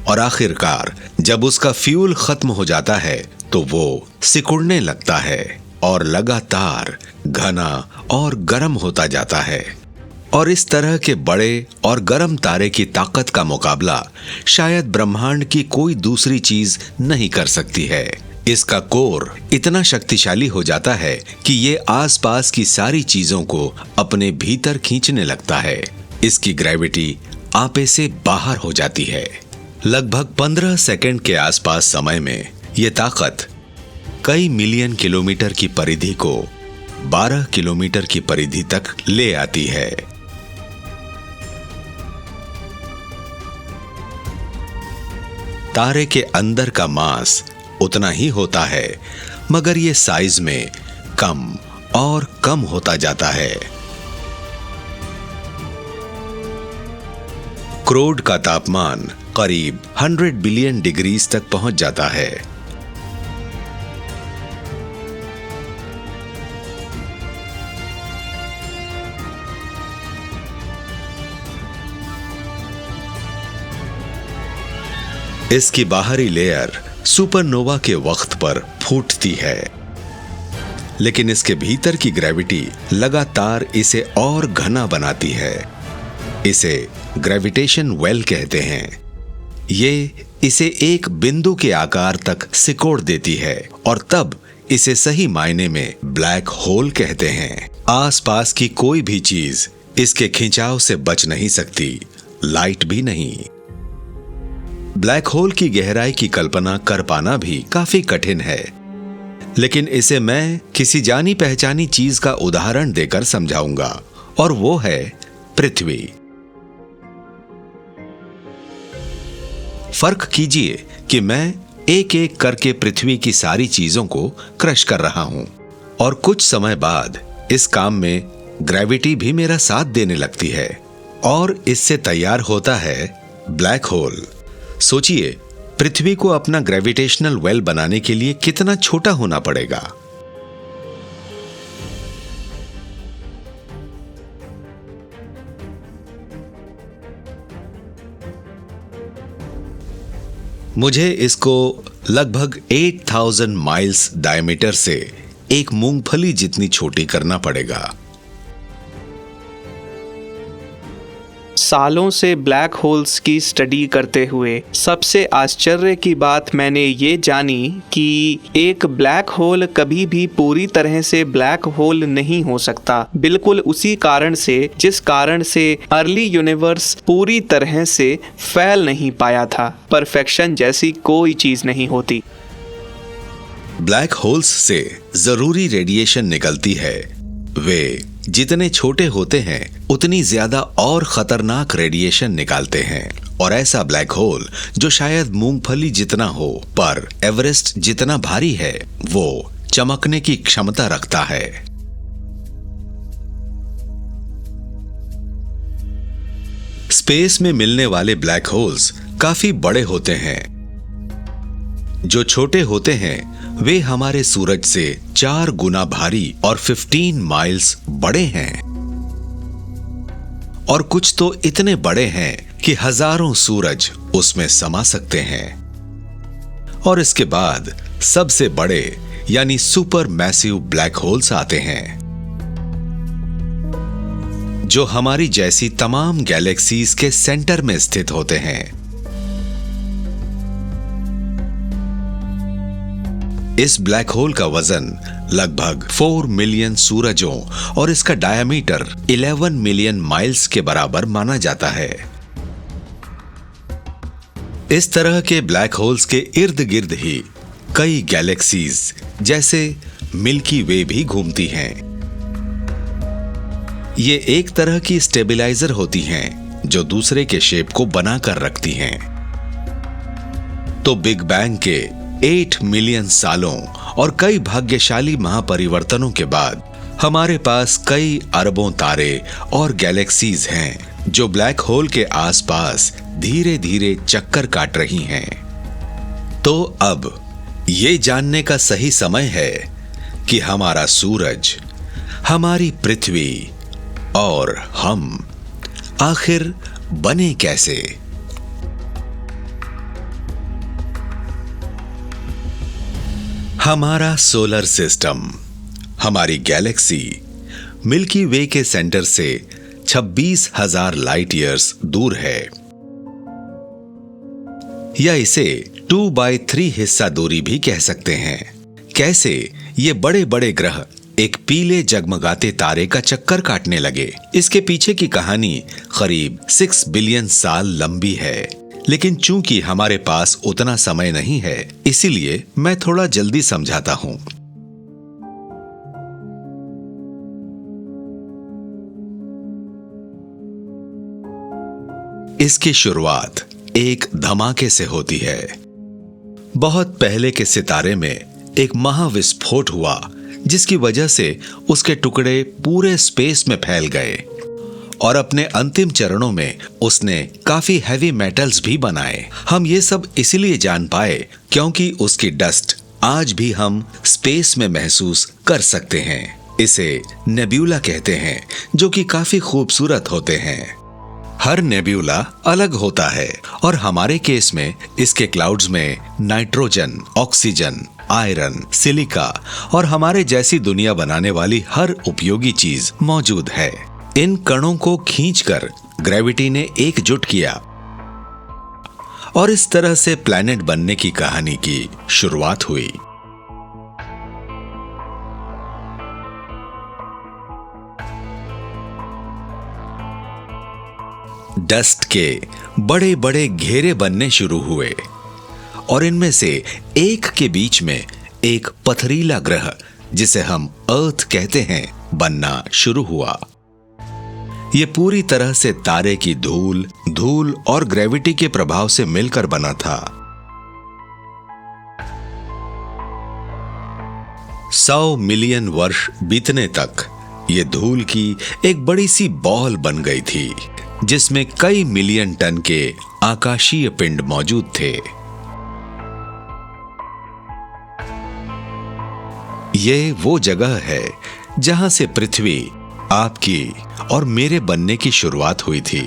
और आखिरकार जब उसका फ्यूल खत्म हो जाता है तो वो सिकुड़ने लगता है और लगातार घना और गर्म होता जाता है। और इस तरह के बड़े और गर्म तारे की ताकत का मुकाबला शायद ब्रह्मांड की कोई दूसरी चीज नहीं कर सकती है। इसका कोर इतना शक्तिशाली हो जाता है कि ये आसपास की सारी चीजों को अपने भीतर खींचने लगता है। इसकी ग्रेविटी आपे से बाहर हो जाती है। लगभग 15 सेकंड के आसपास समय में यह ताकत कई मिलियन किलोमीटर की परिधि को 12 किलोमीटर की परिधि तक ले आती है। तारे के अंदर का मास उतना ही होता है, मगर यह साइज में कम और कम होता जाता है। क्रोड का तापमान करीब 100 बिलियन डिग्रीज तक पहुंच जाता है। इसकी बाहरी लेयर सुपरनोवा के वक्त पर फूटती है, लेकिन इसके भीतर की ग्रेविटी लगातार इसे और घना बनाती है। इसे ग्रेविटेशन वेल कहते हैं। ये इसे एक बिंदु के आकार तक सिकोड़ देती है और तब इसे सही मायने में ब्लैक होल कहते हैं। आसपास की कोई भी चीज इसके खिंचाव से बच नहीं सकती, लाइट भी नहीं। ब्लैक होल की गहराई की कल्पना कर पाना भी काफी कठिन है, लेकिन इसे मैं किसी जानी पहचानी चीज का उदाहरण देकर समझाऊंगा, और वो है पृथ्वी। फर्क कीजिए कि मैं एक एक करके पृथ्वी की सारी चीजों को क्रश कर रहा हूं, और कुछ समय बाद इस काम में ग्रेविटी भी मेरा साथ देने लगती है, और इससे तैयार होता है ब्लैक होल। सोचिए, पृथ्वी को अपना ग्रेविटेशनल वेल बनाने के लिए कितना छोटा होना पड़ेगा। मुझे इसको लगभग 8000 माइल्स डायमीटर से एक मूंगफली जितनी छोटी करना पड़ेगा। सालों से ब्लैक होल्स की स्टडी करते हुए सबसे आश्चर्य की बात मैंने ये जानी कि एक ब्लैक होल कभी भी पूरी तरह से ब्लैक होल नहीं हो सकता, बिल्कुल उसी कारण से जिस कारण से अर्ली यूनिवर्स पूरी तरह से फैल नहीं पाया था। परफेक्शन जैसी कोई चीज नहीं होती। ब्लैक होल्स से जरूरी रेडिएशन निकलती है। वे जितने छोटे होते हैं उतनी ज्यादा और खतरनाक रेडिएशन निकालते हैं, और ऐसा ब्लैक होल जो शायद मूंगफली जितना हो पर एवरेस्ट जितना भारी है, वो चमकने की क्षमता रखता है। स्पेस में मिलने वाले ब्लैक होल्स काफी बड़े होते हैं। जो छोटे होते हैं वे हमारे सूरज से 4 गुना भारी और 15 माइल्स बड़े हैं, और कुछ तो इतने बड़े हैं कि हजारों सूरज उसमें समा सकते हैं। और इसके बाद सबसे बड़े यानी सुपर मैसिव ब्लैक होल्स आते हैं, जो हमारी जैसी तमाम गैलेक्सीज के सेंटर में स्थित होते हैं। इस ब्लैक होल का वजन लगभग 4 मिलियन सूरजों और इसका डायमीटर 11 मिलियन माइल्स के बराबर माना जाता है। इस तरह के ब्लैक होल्स के इर्द गिर्द ही कई गैलेक्सीज जैसे मिल्की वे भी घूमती हैं। ये एक तरह की स्टेबिलाइजर होती हैं जो दूसरे के शेप को बनाकर रखती हैं। तो बिग बैंग के 8 मिलियन सालों और कई भाग्यशाली महापरिवर्तनों के बाद हमारे पास कई अरबों तारे और गैलेक्सीज हैं जो ब्लैक होल के आसपास धीरे धीरे चक्कर काट रही हैं। तो अब ये जानने का सही समय है कि हमारा सूरज, हमारी पृथ्वी और हम आखिर बने कैसे। हमारा सोलर सिस्टम, हमारी गैलेक्सी मिल्की वे के सेंटर से 26,000 लाइट ईयर्स दूर है, या इसे 2/3 हिस्सा दूरी भी कह सकते हैं। कैसे ये बड़े बड़े ग्रह एक पीले जगमगाते तारे का चक्कर काटने लगे, इसके पीछे की कहानी करीब 6 बिलियन साल लंबी है। लेकिन चूंकि हमारे पास उतना समय नहीं है, इसीलिए मैं थोड़ा जल्दी समझाता हूं। इसकी शुरुआत एक धमाके से होती है। बहुत पहले के सितारे में एक महाविस्फोट हुआ, जिसकी वजह से उसके टुकड़े पूरे स्पेस में फैल गए, और अपने अंतिम चरणों में उसने काफी हैवी मेटल्स भी बनाए। हम ये सब इसलिए जान पाए क्योंकि उसकी डस्ट आज भी हम स्पेस में महसूस कर सकते हैं। इसे नेब्यूला कहते हैं, जो कि काफी खूबसूरत होते हैं। हर नेब्यूला अलग होता है, और हमारे केस में इसके क्लाउड्स में नाइट्रोजन, ऑक्सीजन, आयरन, सिलिका और हमारे जैसी दुनिया बनाने वाली हर उपयोगी चीज मौजूद है। इन कणों को खींचकर ग्रेविटी ने एकजुट किया, और इस तरह से प्लैनेट बनने की कहानी की शुरुआत हुई। डस्ट के बड़े बड़े घेरे बनने शुरू हुए और इनमें से एक के बीच में एक पथरीला ग्रह, जिसे हम अर्थ कहते हैं, बनना शुरू हुआ। यह पूरी तरह से तारे की धूल और ग्रेविटी के प्रभाव से मिलकर बना था। 100 मिलियन वर्ष बीतने तक यह धूल की एक बड़ी सी बॉल बन गई थी, जिसमें कई मिलियन टन के आकाशीय पिंड मौजूद थे। ये वो जगह है जहां से पृथ्वी, आपकी और मेरे बनने की शुरुआत हुई थी।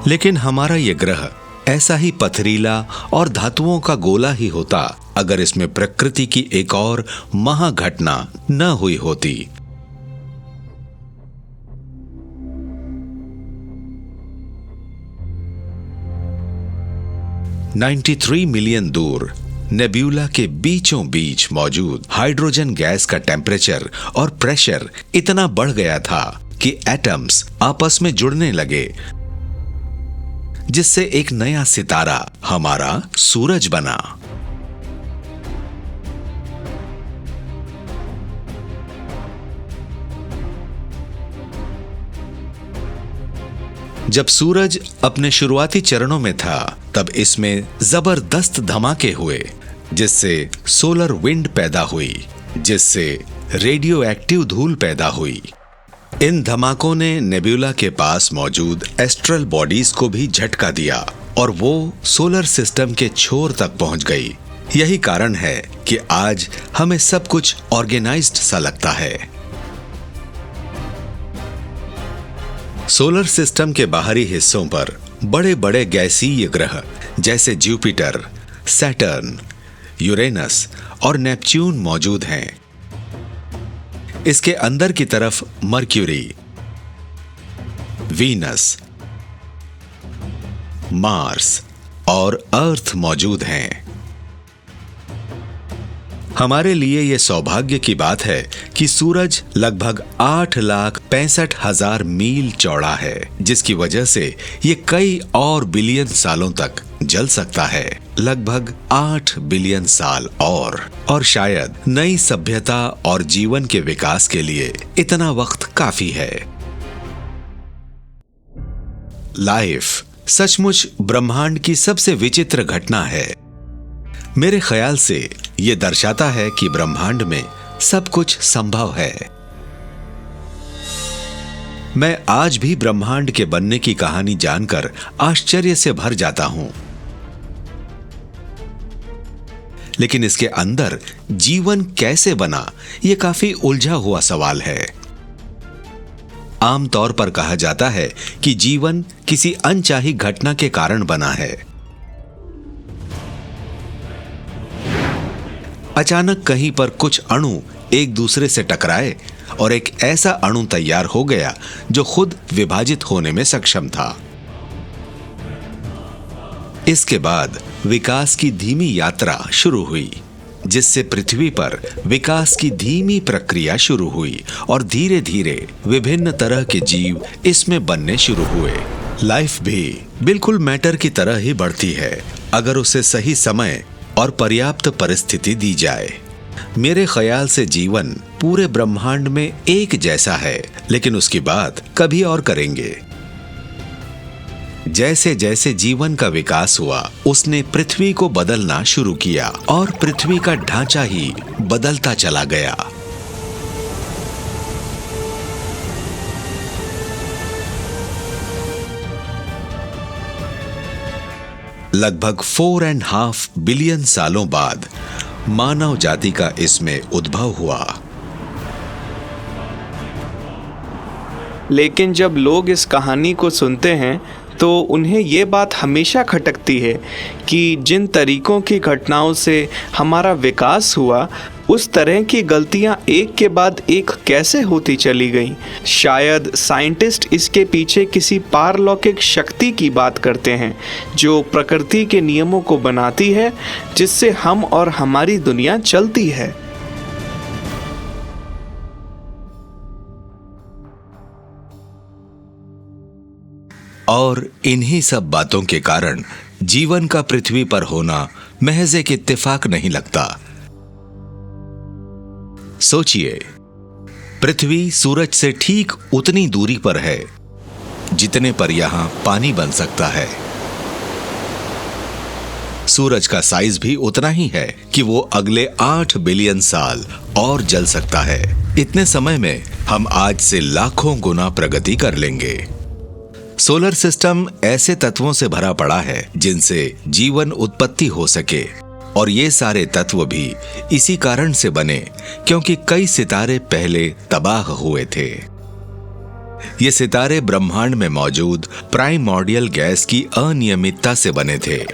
लेकिन हमारा यह ग्रह ऐसा ही पथरीला और धातुओं का गोला ही होता अगर इसमें प्रकृति की एक और महाघटना न हुई होती। $93 मिलियन दूर नेब्यूला के बीचों बीच मौजूद हाइड्रोजन गैस का टेम्परेचर और प्रेशर इतना बढ़ गया था कि एटम्स आपस में जुड़ने लगे, जिससे एक नया सितारा, हमारा सूरज बना। जब सूरज अपने शुरुआती चरणों में था, तब इसमें जबरदस्त धमाके हुए, जिससे सोलर विंड पैदा हुई, जिससे रेडियो एक्टिव धूल पैदा हुई। इन धमाकों ने नेब्यूला के पास मौजूद एस्ट्रल बॉडीज को भी झटका दिया और वो सोलर सिस्टम के छोर तक पहुंच गई। यही कारण है कि आज हमें सब कुछ ऑर्गेनाइज्ड सा लगता है। सोलर सिस्टम के बाहरी हिस्सों पर बड़े बड़े गैसीय ग्रह जैसे जुपिटर, सैटर्न, यूरेनस और नेपच्यून मौजूद हैं। इसके अंदर की तरफ मर्क्यूरी, वीनस, मार्स और अर्थ मौजूद हैं। हमारे लिए यह सौभाग्य की बात है कि सूरज लगभग 8,65,000 मील चौड़ा है, जिसकी वजह से यह कई और बिलियन सालों तक जल सकता है, लगभग 8 बिलियन साल और शायद नई सभ्यता और जीवन के विकास के लिए इतना वक्त काफी है। लाइफ सचमुच ब्रह्मांड की सबसे विचित्र घटना है। मेरे ख्याल से यह दर्शाता है कि ब्रह्मांड में सब कुछ संभव है। मैं आज भी ब्रह्मांड के बनने की कहानी जानकर आश्चर्य से भर जाता हूं, लेकिन इसके अंदर जीवन कैसे बना, यह काफी उलझा हुआ सवाल है। आमतौर पर कहा जाता है कि जीवन किसी अनचाही घटना के कारण बना है। अचानक कहीं पर कुछ अणु एक दूसरे से टकराए और एक ऐसा अणु तैयार हो गया जो खुद विभाजित होने में सक्षम था। इसके बाद विकास की धीमी यात्रा शुरू हुई, जिससे पृथ्वी पर विकास की धीमी प्रक्रिया शुरू हुई और धीरे धीरे विभिन्न तरह के जीव इसमें बनने शुरू हुए। लाइफ भी बिल्कुल मैटर की तरह ही बढ़ती है, अगर उसे सही समय और पर्याप्त परिस्थिति दी जाए। मेरे ख्याल से जीवन पूरे ब्रह्मांड में एक जैसा है, लेकिन उसकी बात कभी और करेंगे। जैसे जैसे जीवन का विकास हुआ, उसने पृथ्वी को बदलना शुरू किया और पृथ्वी का ढांचा ही बदलता चला गया। लगभग 4.5 बिलियन सालों बाद मानव जाति का इसमें उद्भव हुआ। लेकिन जब लोग इस कहानी को सुनते हैं तो उन्हें ये बात हमेशा खटकती है कि जिन तरीकों की घटनाओं से हमारा विकास हुआ, उस तरह की गलतियां एक के बाद एक कैसे होती चली गईं। शायद साइंटिस्ट इसके पीछे किसी पारलौकिक शक्ति की बात करते हैं जो प्रकृति के नियमों को बनाती है, जिससे हम और हमारी दुनिया चलती है। और इन्हीं सब बातों के कारण जीवन का पृथ्वी पर होना महज एक इत्तेफाक नहीं लगता। सोचिए, पृथ्वी सूरज से ठीक उतनी दूरी पर है जितने पर यहां पानी बन सकता है। सूरज का साइज भी उतना ही है कि वो अगले 8 बिलियन साल और जल सकता है। इतने समय में हम आज से लाखों गुना प्रगति कर लेंगे। सोलर सिस्टम ऐसे तत्वों से भरा पड़ा है जिनसे जीवन उत्पत्ति हो सके, और ये सारे तत्व भी इसी कारण से बने क्योंकि कई सितारे पहले तबाह हुए थे। ये सितारे ब्रह्मांड में मौजूद प्राइमॉर्डियल गैस की अनियमितता से बने थे,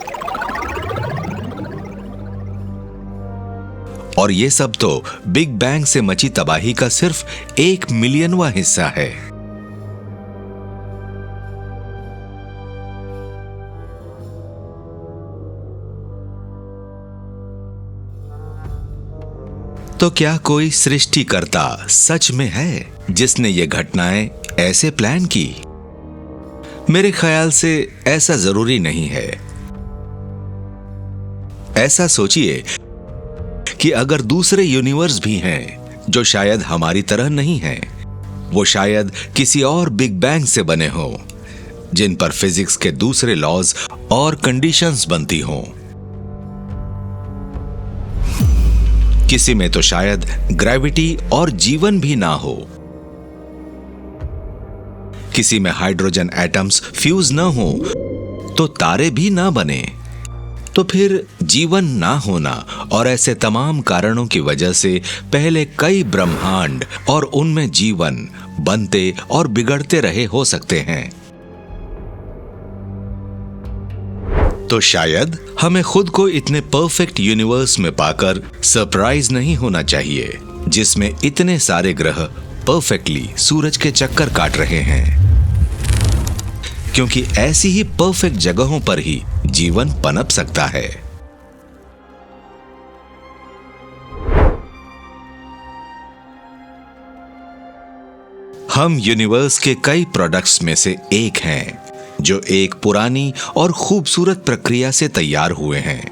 और ये सब तो बिग बैंग से मची तबाही का सिर्फ 1 मिलियनवां हिस्सा है। तो क्या कोई सृष्टिकर्ता सच में है जिसने ये घटनाएं ऐसे प्लान की? मेरे ख्याल से ऐसा जरूरी नहीं है। ऐसा सोचिए कि अगर दूसरे यूनिवर्स भी हैं जो शायद हमारी तरह नहीं हैं, वो शायद किसी और बिग बैंग से बने हों जिन पर फिजिक्स के दूसरे लॉज और कंडीशंस बनती हों। किसी में तो शायद ग्रेविटी और जीवन भी ना हो, किसी में हाइड्रोजन एटम्स फ्यूज ना हो, तो तारे भी ना बने। तो फिर जीवन ना होना और ऐसे तमाम कारणों की वजह से पहले कई ब्रह्मांड और उनमें जीवन बनते और बिगड़ते रहे हो सकते हैं। तो शायद हमें खुद को इतने परफेक्ट यूनिवर्स में पाकर सरप्राइज नहीं होना चाहिए जिसमें इतने सारे ग्रह परफेक्टली सूरज के चक्कर काट रहे हैं, क्योंकि ऐसी ही परफेक्ट जगहों पर ही जीवन पनप सकता है। हम यूनिवर्स के कई प्रोडक्ट्स में से एक हैं जो एक पुरानी और खूबसूरत प्रक्रिया से तैयार हुए हैं,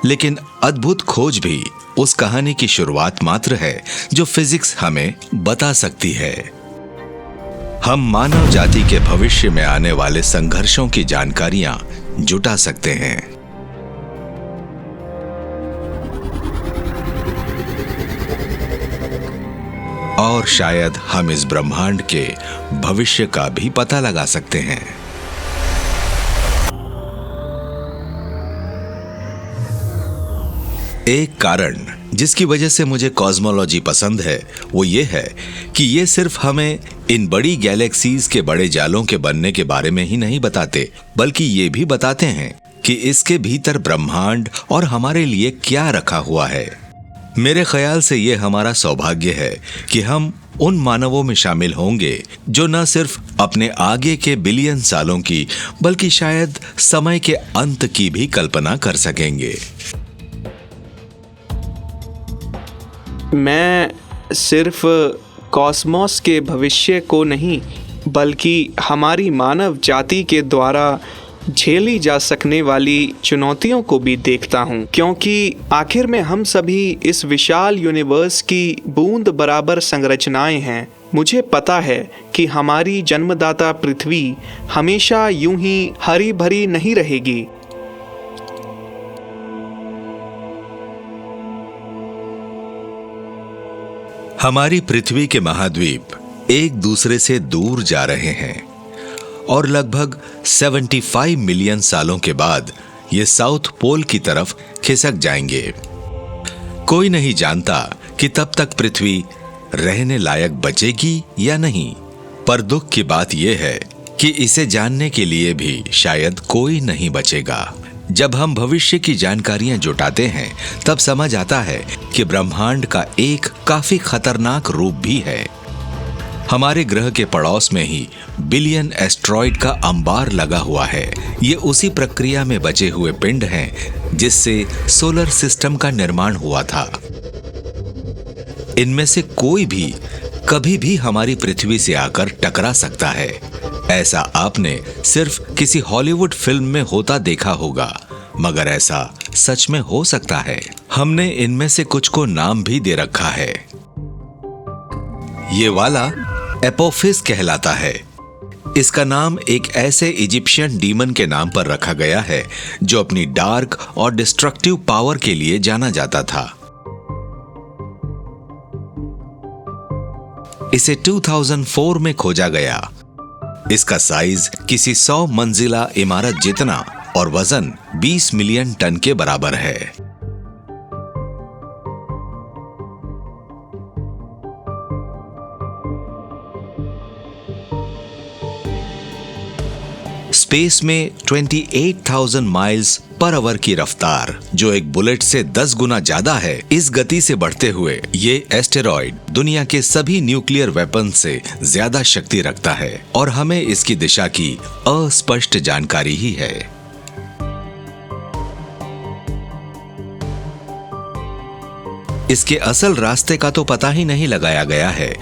लेकिन अद्भुत खोज भी उस कहानी की शुरुआत मात्र है जो फिजिक्स हमें बता सकती है। हम मानव जाति के भविष्य में आने वाले संघर्षों की जानकारियां जुटा सकते हैं। और शायद हम इस ब्रह्मांड के भविष्य का भी पता लगा सकते हैं। एक कारण जिसकी वजह से मुझे कॉस्मोलॉजी पसंद है वो ये है कि ये सिर्फ हमें इन बड़ी गैलेक्सीज के बड़े जालों के बनने के बारे में ही नहीं बताते, बल्कि ये भी बताते हैं कि इसके भीतर ब्रह्मांड और हमारे लिए क्या रखा हुआ है। मेरे ख्याल से ये हमारा सौभाग्य है कि हम उन मानवों में शामिल होंगे जो न सिर्फ अपने आगे के बिलियन सालों की बल्कि शायद समय के अंत की भी कल्पना कर सकेंगे। मैं सिर्फ कॉस्मोस के भविष्य को नहीं बल्कि हमारी मानव जाति के द्वारा झेली जा सकने वाली चुनौतियों को भी देखता हूँ, क्योंकि आखिर में हम सभी इस विशाल यूनिवर्स की बूंद बराबर संरचनाएं हैं। मुझे पता है कि हमारी जन्मदाता पृथ्वी हमेशा यूं ही हरी भरी नहीं रहेगी। हमारी पृथ्वी के महाद्वीप एक दूसरे से दूर जा रहे हैं और लगभग 75 मिलियन सालों के बाद ये साउथ पोल की तरफ खिसक जाएंगे। कोई नहीं जानता कि तब तक पृथ्वी रहने लायक बचेगी या नहीं, पर दुख की बात यह है कि इसे जानने के लिए भी शायद कोई नहीं बचेगा। जब हम भविष्य की जानकारियां जुटाते हैं तब समझ आता है कि ब्रह्मांड का एक काफी खतरनाक रूप भी है। हमारे ग्रह के पड़ोस में ही बिलियन एस्ट्रॉइड का अंबार लगा हुआ है। ये उसी प्रक्रिया में बचे हुए पिंड हैं जिससे सोलर सिस्टम का निर्माण हुआ था। इनमें से कोई भी कभी भी हमारी पृथ्वी से आकर टकरा सकता है। ऐसा आपने सिर्फ किसी हॉलीवुड फिल्म में होता देखा होगा, मगर ऐसा सच में हो सकता है। हमने इनमें से कुछ को नाम भी दे रखा है। ये वाला एपोफिस कहलाता है। इसका नाम एक ऐसे इजिप्शियन डीमन के नाम पर रखा गया है जो अपनी डार्क और डिस्ट्रक्टिव पावर के लिए जाना जाता था। इसे 2004 में खोजा गया। इसका साइज किसी 100 मंजिला इमारत जितना और वजन 20 मिलियन टन के बराबर है। स्पेस में 28,000 माइल्स पर आवर की रफ्तार, जो एक बुलेट से 10 गुना ज्यादा है, इस गति से बढ़ते हुए ये एस्टेरॉयड दुनिया के सभी न्यूक्लियर वेपन से ज्यादा शक्ति रखता है और हमें इसकी दिशा की अस्पष्ट जानकारी ही है। इसके असल रास्ते का तो पता ही नहीं लगाया गया है,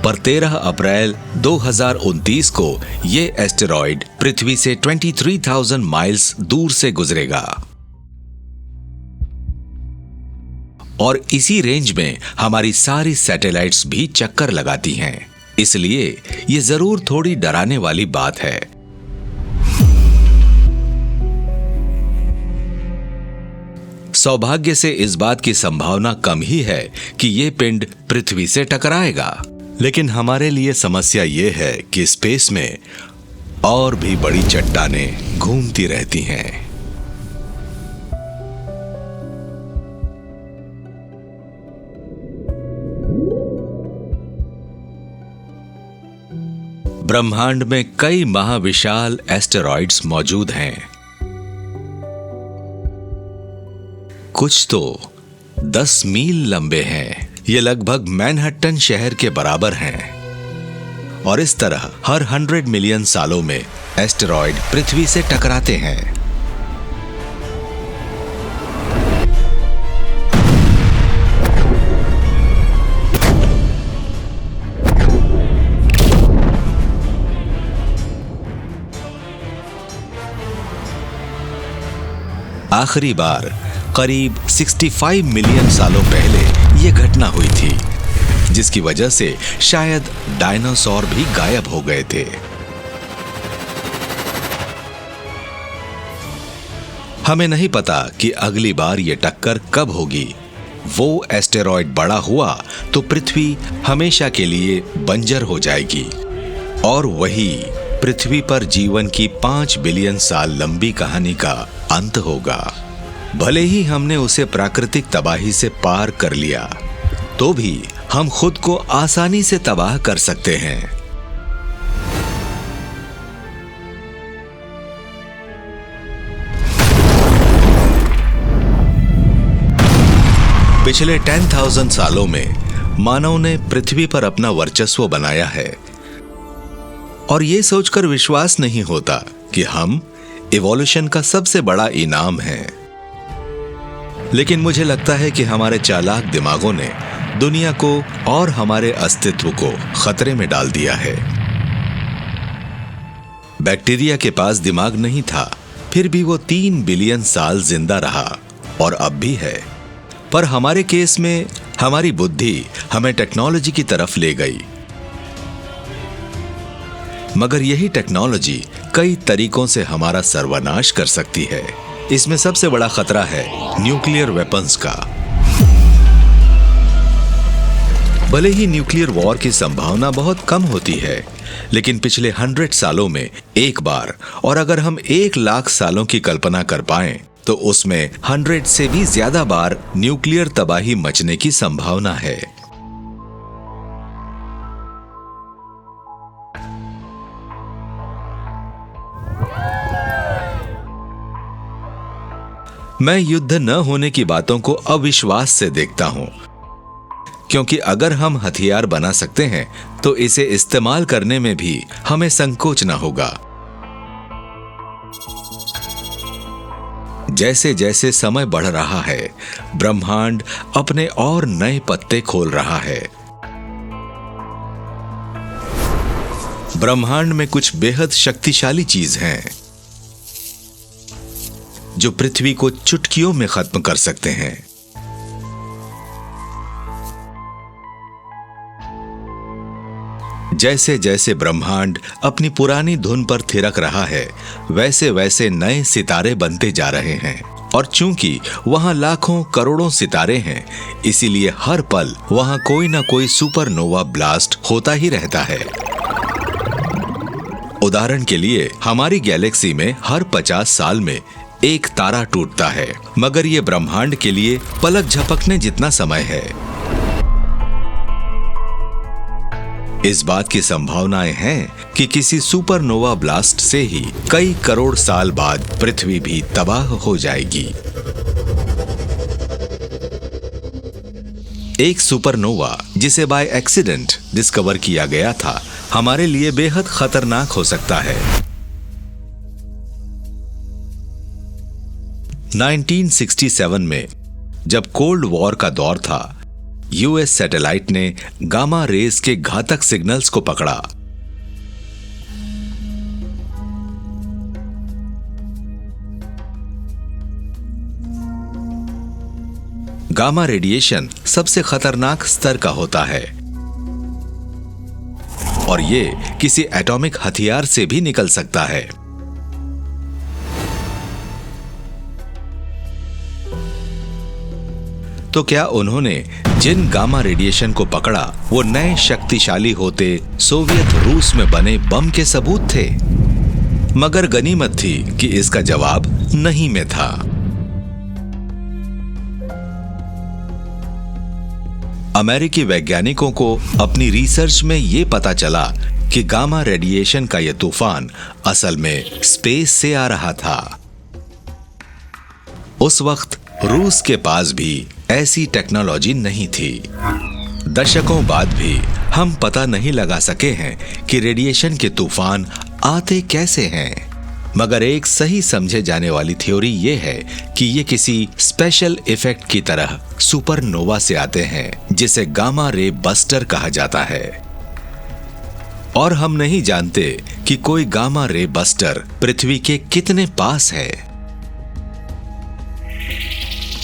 पर 13 अप्रैल 2029 को यह एस्टेरॉयड पृथ्वी से 23,000 माइल्स दूर से गुजरेगा और इसी रेंज में हमारी सारी सैटेलाइट्स भी चक्कर लगाती हैं। इसलिए यह जरूर थोड़ी डराने वाली बात है। सौभाग्य से इस बात की संभावना कम ही है कि यह पिंड पृथ्वी से टकराएगा, लेकिन हमारे लिए समस्या यह है कि स्पेस में और भी बड़ी चट्टानें घूमती रहती हैं। ब्रह्मांड में कई महाविशाल एस्टेरॉइड्स मौजूद हैं। कुछ तो 10 मील लंबे हैं। ये लगभग मैनहट्टन शहर के बराबर हैं और इस तरह हर 100 मिलियन सालों में एस्टेरॉयड पृथ्वी से टकराते हैं। आखिरी बार करीब 65 मिलियन सालों पहले यह घटना हुई थी, जिसकी वजह से शायद डायनासोर भी गायब हो गए थे। हमें नहीं पता कि अगली बार यह टक्कर कब होगी। वो एस्टेरॉयड बड़ा हुआ तो पृथ्वी हमेशा के लिए बंजर हो जाएगी और वही पृथ्वी पर जीवन की 5 बिलियन साल लंबी कहानी का अंत होगा। भले ही हमने उसे प्राकृतिक तबाही से पार कर लिया, तो भी हम खुद को आसानी से तबाह कर सकते हैं। पिछले 10,000 सालों में मानव ने पृथ्वी पर अपना वर्चस्व बनाया है और यह सोचकर विश्वास नहीं होता कि हम इवोल्यूशन का सबसे बड़ा इनाम हैं। लेकिन मुझे लगता है कि हमारे चालाक दिमागों ने दुनिया को और हमारे अस्तित्व को खतरे में डाल दिया है। बैक्टीरिया के पास दिमाग नहीं था, फिर भी वो 3 बिलियन साल जिंदा रहा और अब भी है। पर हमारे केस में हमारी बुद्धि हमें टेक्नोलॉजी की तरफ ले गई, मगर यही टेक्नोलॉजी कई तरीकों से हमारा सर्वनाश कर सकती है। इसमें सबसे बड़ा खतरा है न्यूक्लियर वेपन्स का। भले ही न्यूक्लियर वॉर की संभावना बहुत कम होती है, लेकिन पिछले 100 सालों में एक बार, और अगर हम 1 लाख सालों की कल्पना कर पाएं, तो उसमें 100 से भी ज्यादा बार न्यूक्लियर तबाही मचने की संभावना है। मैं युद्ध न होने की बातों को अविश्वास से देखता हूं, क्योंकि अगर हम हथियार बना सकते हैं तो इसे इस्तेमाल करने में भी हमें संकोच न होगा। जैसे जैसे समय बढ़ रहा है, ब्रह्मांड अपने और नए पत्ते खोल रहा है। ब्रह्मांड में कुछ बेहद शक्तिशाली चीज हैं जो पृथ्वी को चुटकियों में खत्म कर सकते हैं। जैसे जैसे ब्रह्मांड अपनी पुरानी धुन पर थिरक रहा है, वैसे वैसे नए सितारे बनते जा रहे हैं। और चूंकि वहां लाखों करोड़ों सितारे हैं, इसीलिए हर पल वहां कोई ना कोई सुपरनोवा ब्लास्ट होता ही रहता है। उदाहरण के लिए हमारी गैलेक्सी में हर 50 साल में एक तारा टूटता है, मगर ये ब्रह्मांड के लिए पलक झपकने जितना समय है। इस बात की संभावनाएं हैं कि किसी सुपरनोवा ब्लास्ट से ही कई करोड़ साल बाद पृथ्वी भी तबाह हो जाएगी। एक सुपरनोवा जिसे बाय एक्सीडेंट डिस्कवर किया गया था, हमारे लिए बेहद खतरनाक हो सकता है। 1967 में जब कोल्ड वॉर का दौर था, यूएस सैटेलाइट ने गामा रेज के घातक सिग्नल्स को पकड़ा। गामा रेडिएशन सबसे खतरनाक स्तर का होता है और ये किसी एटॉमिक हथियार से भी निकल सकता है। तो क्या उन्होंने जिन गामा रेडिएशन को पकड़ा वो नए शक्तिशाली होते सोवियत रूस में बने बम के सबूत थे? मगर गनीमत थी कि इसका जवाब नहीं में था। अमेरिकी वैज्ञानिकों को अपनी रिसर्च में ये पता चला कि गामा रेडिएशन का यह तूफान असल में स्पेस से आ रहा था। उस वक्त रूस के पास भी ऐसी टेक्नोलॉजी नहीं थी। दशकों बाद भी हम पता नहीं लगा सके हैं कि रेडिएशन के तूफान आते कैसे हैं। मगर एक सही समझे जाने वाली थ्योरी यह है कि ये किसी स्पेशल इफेक्ट की तरह सुपरनोवा से आते हैं, जिसे गामा रे बस्टर कहा जाता है। और हम नहीं जानते कि कोई गामा रे बस्टर पृथ्वी के कितने पास है।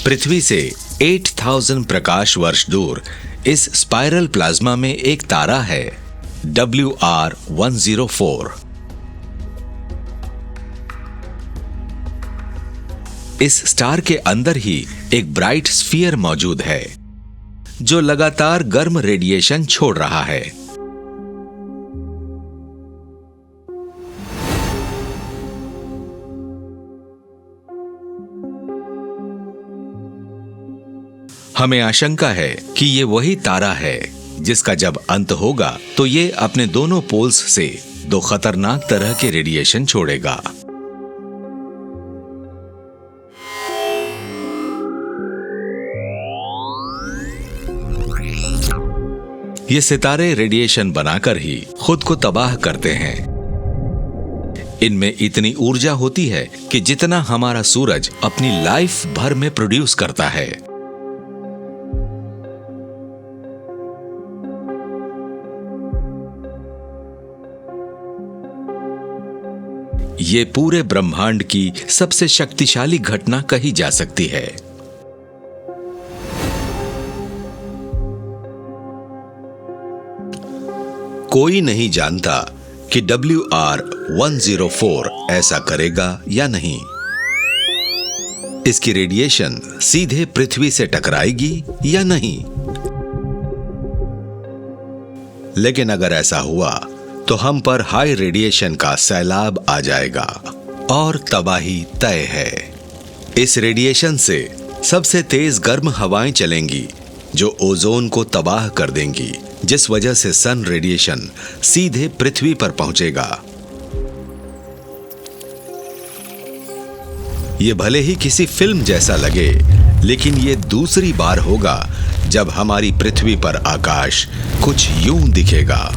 पृथ्वी से 8000 प्रकाश वर्ष दूर इस स्पाइरल प्लाज्मा में एक तारा है, WR104। इस स्टार के अंदर ही एक ब्राइट स्फीयर मौजूद है जो लगातार गर्म रेडिएशन छोड़ रहा है। हमें आशंका है कि ये वही तारा है जिसका जब अंत होगा तो ये अपने दोनों पोल्स से दो खतरनाक तरह के रेडिएशन छोड़ेगा। ये सितारे रेडिएशन बनाकर ही खुद को तबाह करते हैं। इनमें इतनी ऊर्जा होती है कि जितना हमारा सूरज अपनी लाइफ भर में प्रोड्यूस करता है। ये पूरे ब्रह्मांड की सबसे शक्तिशाली घटना कही जा सकती है। कोई नहीं जानता कि WR104 ऐसा करेगा या नहीं। इसकी रेडिएशन सीधे पृथ्वी से टकराएगी या नहीं। लेकिन अगर ऐसा हुआ तो हम पर हाई रेडिएशन का सैलाब आ जाएगा और तबाही तय है। इस रेडिएशन से सबसे तेज गर्म हवाएं चलेंगी जो ओजोन को तबाह कर देंगी, जिस वजह से सन रेडिएशन सीधे पृथ्वी पर पहुंचेगा। ये भले ही किसी फिल्म जैसा लगे, लेकिन ये दूसरी बार होगा जब हमारी पृथ्वी पर आकाश कुछ यूं दिखेगा।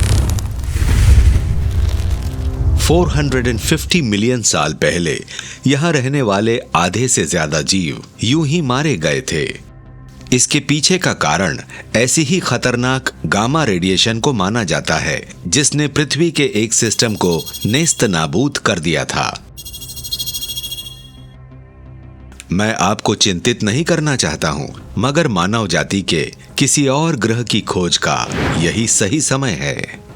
450 मिलियन साल पहले यहाँ रहने वाले आधे से ज्यादा जीव यूं ही मारे गए थे। इसके पीछे का कारण ऐसी ही खतरनाक गामा रेडिएशन को माना जाता है जिसने पृथ्वी के एक सिस्टम को नेस्त नाबूद कर दिया था। मैं आपको चिंतित नहीं करना चाहता हूं, मगर मानव जाति के किसी और ग्रह की खोज का यही सही समय है।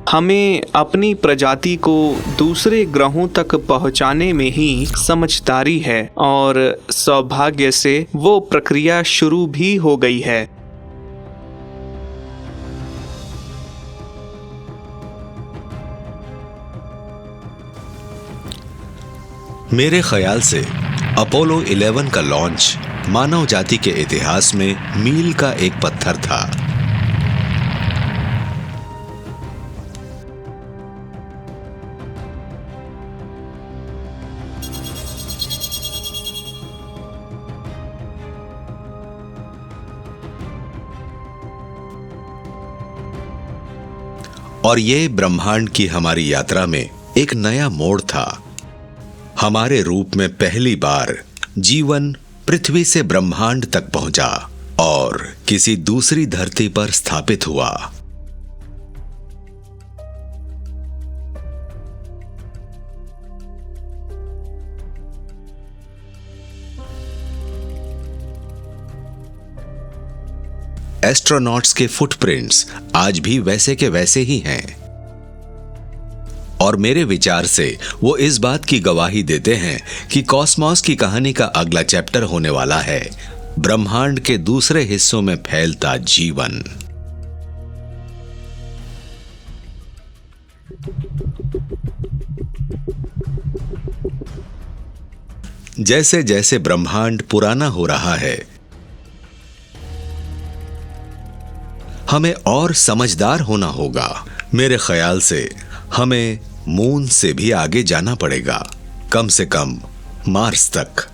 हमें अपनी प्रजाति को दूसरे ग्रहों तक पहुंचाने में ही समझदारी है और सौभाग्य से वो प्रक्रिया शुरू भी हो गई है। मेरे ख्याल से अपोलो 11 का लॉन्च मानव जाति के इतिहास में मील का एक पत्थर था। और ये ब्रह्मांड की हमारी यात्रा में एक नया मोड़ था। हमारे रूप में पहली बार जीवन पृथ्वी से ब्रह्मांड तक पहुंचा और किसी दूसरी धरती पर स्थापित हुआ। एस्ट्रोनॉट्स के फुटप्रिंट्स आज भी वैसे के वैसे ही हैं और मेरे विचार से वो इस बात की गवाही देते हैं कि कॉस्मॉस की कहानी का अगला चैप्टर होने वाला है ब्रह्मांड के दूसरे हिस्सों में फैलता जीवन। जैसे जैसे ब्रह्मांड पुराना हो रहा है, हमें और समझदार होना होगा। मेरे ख्याल से हमें मून से भी आगे जाना पड़ेगा, कम से कम मार्स तक।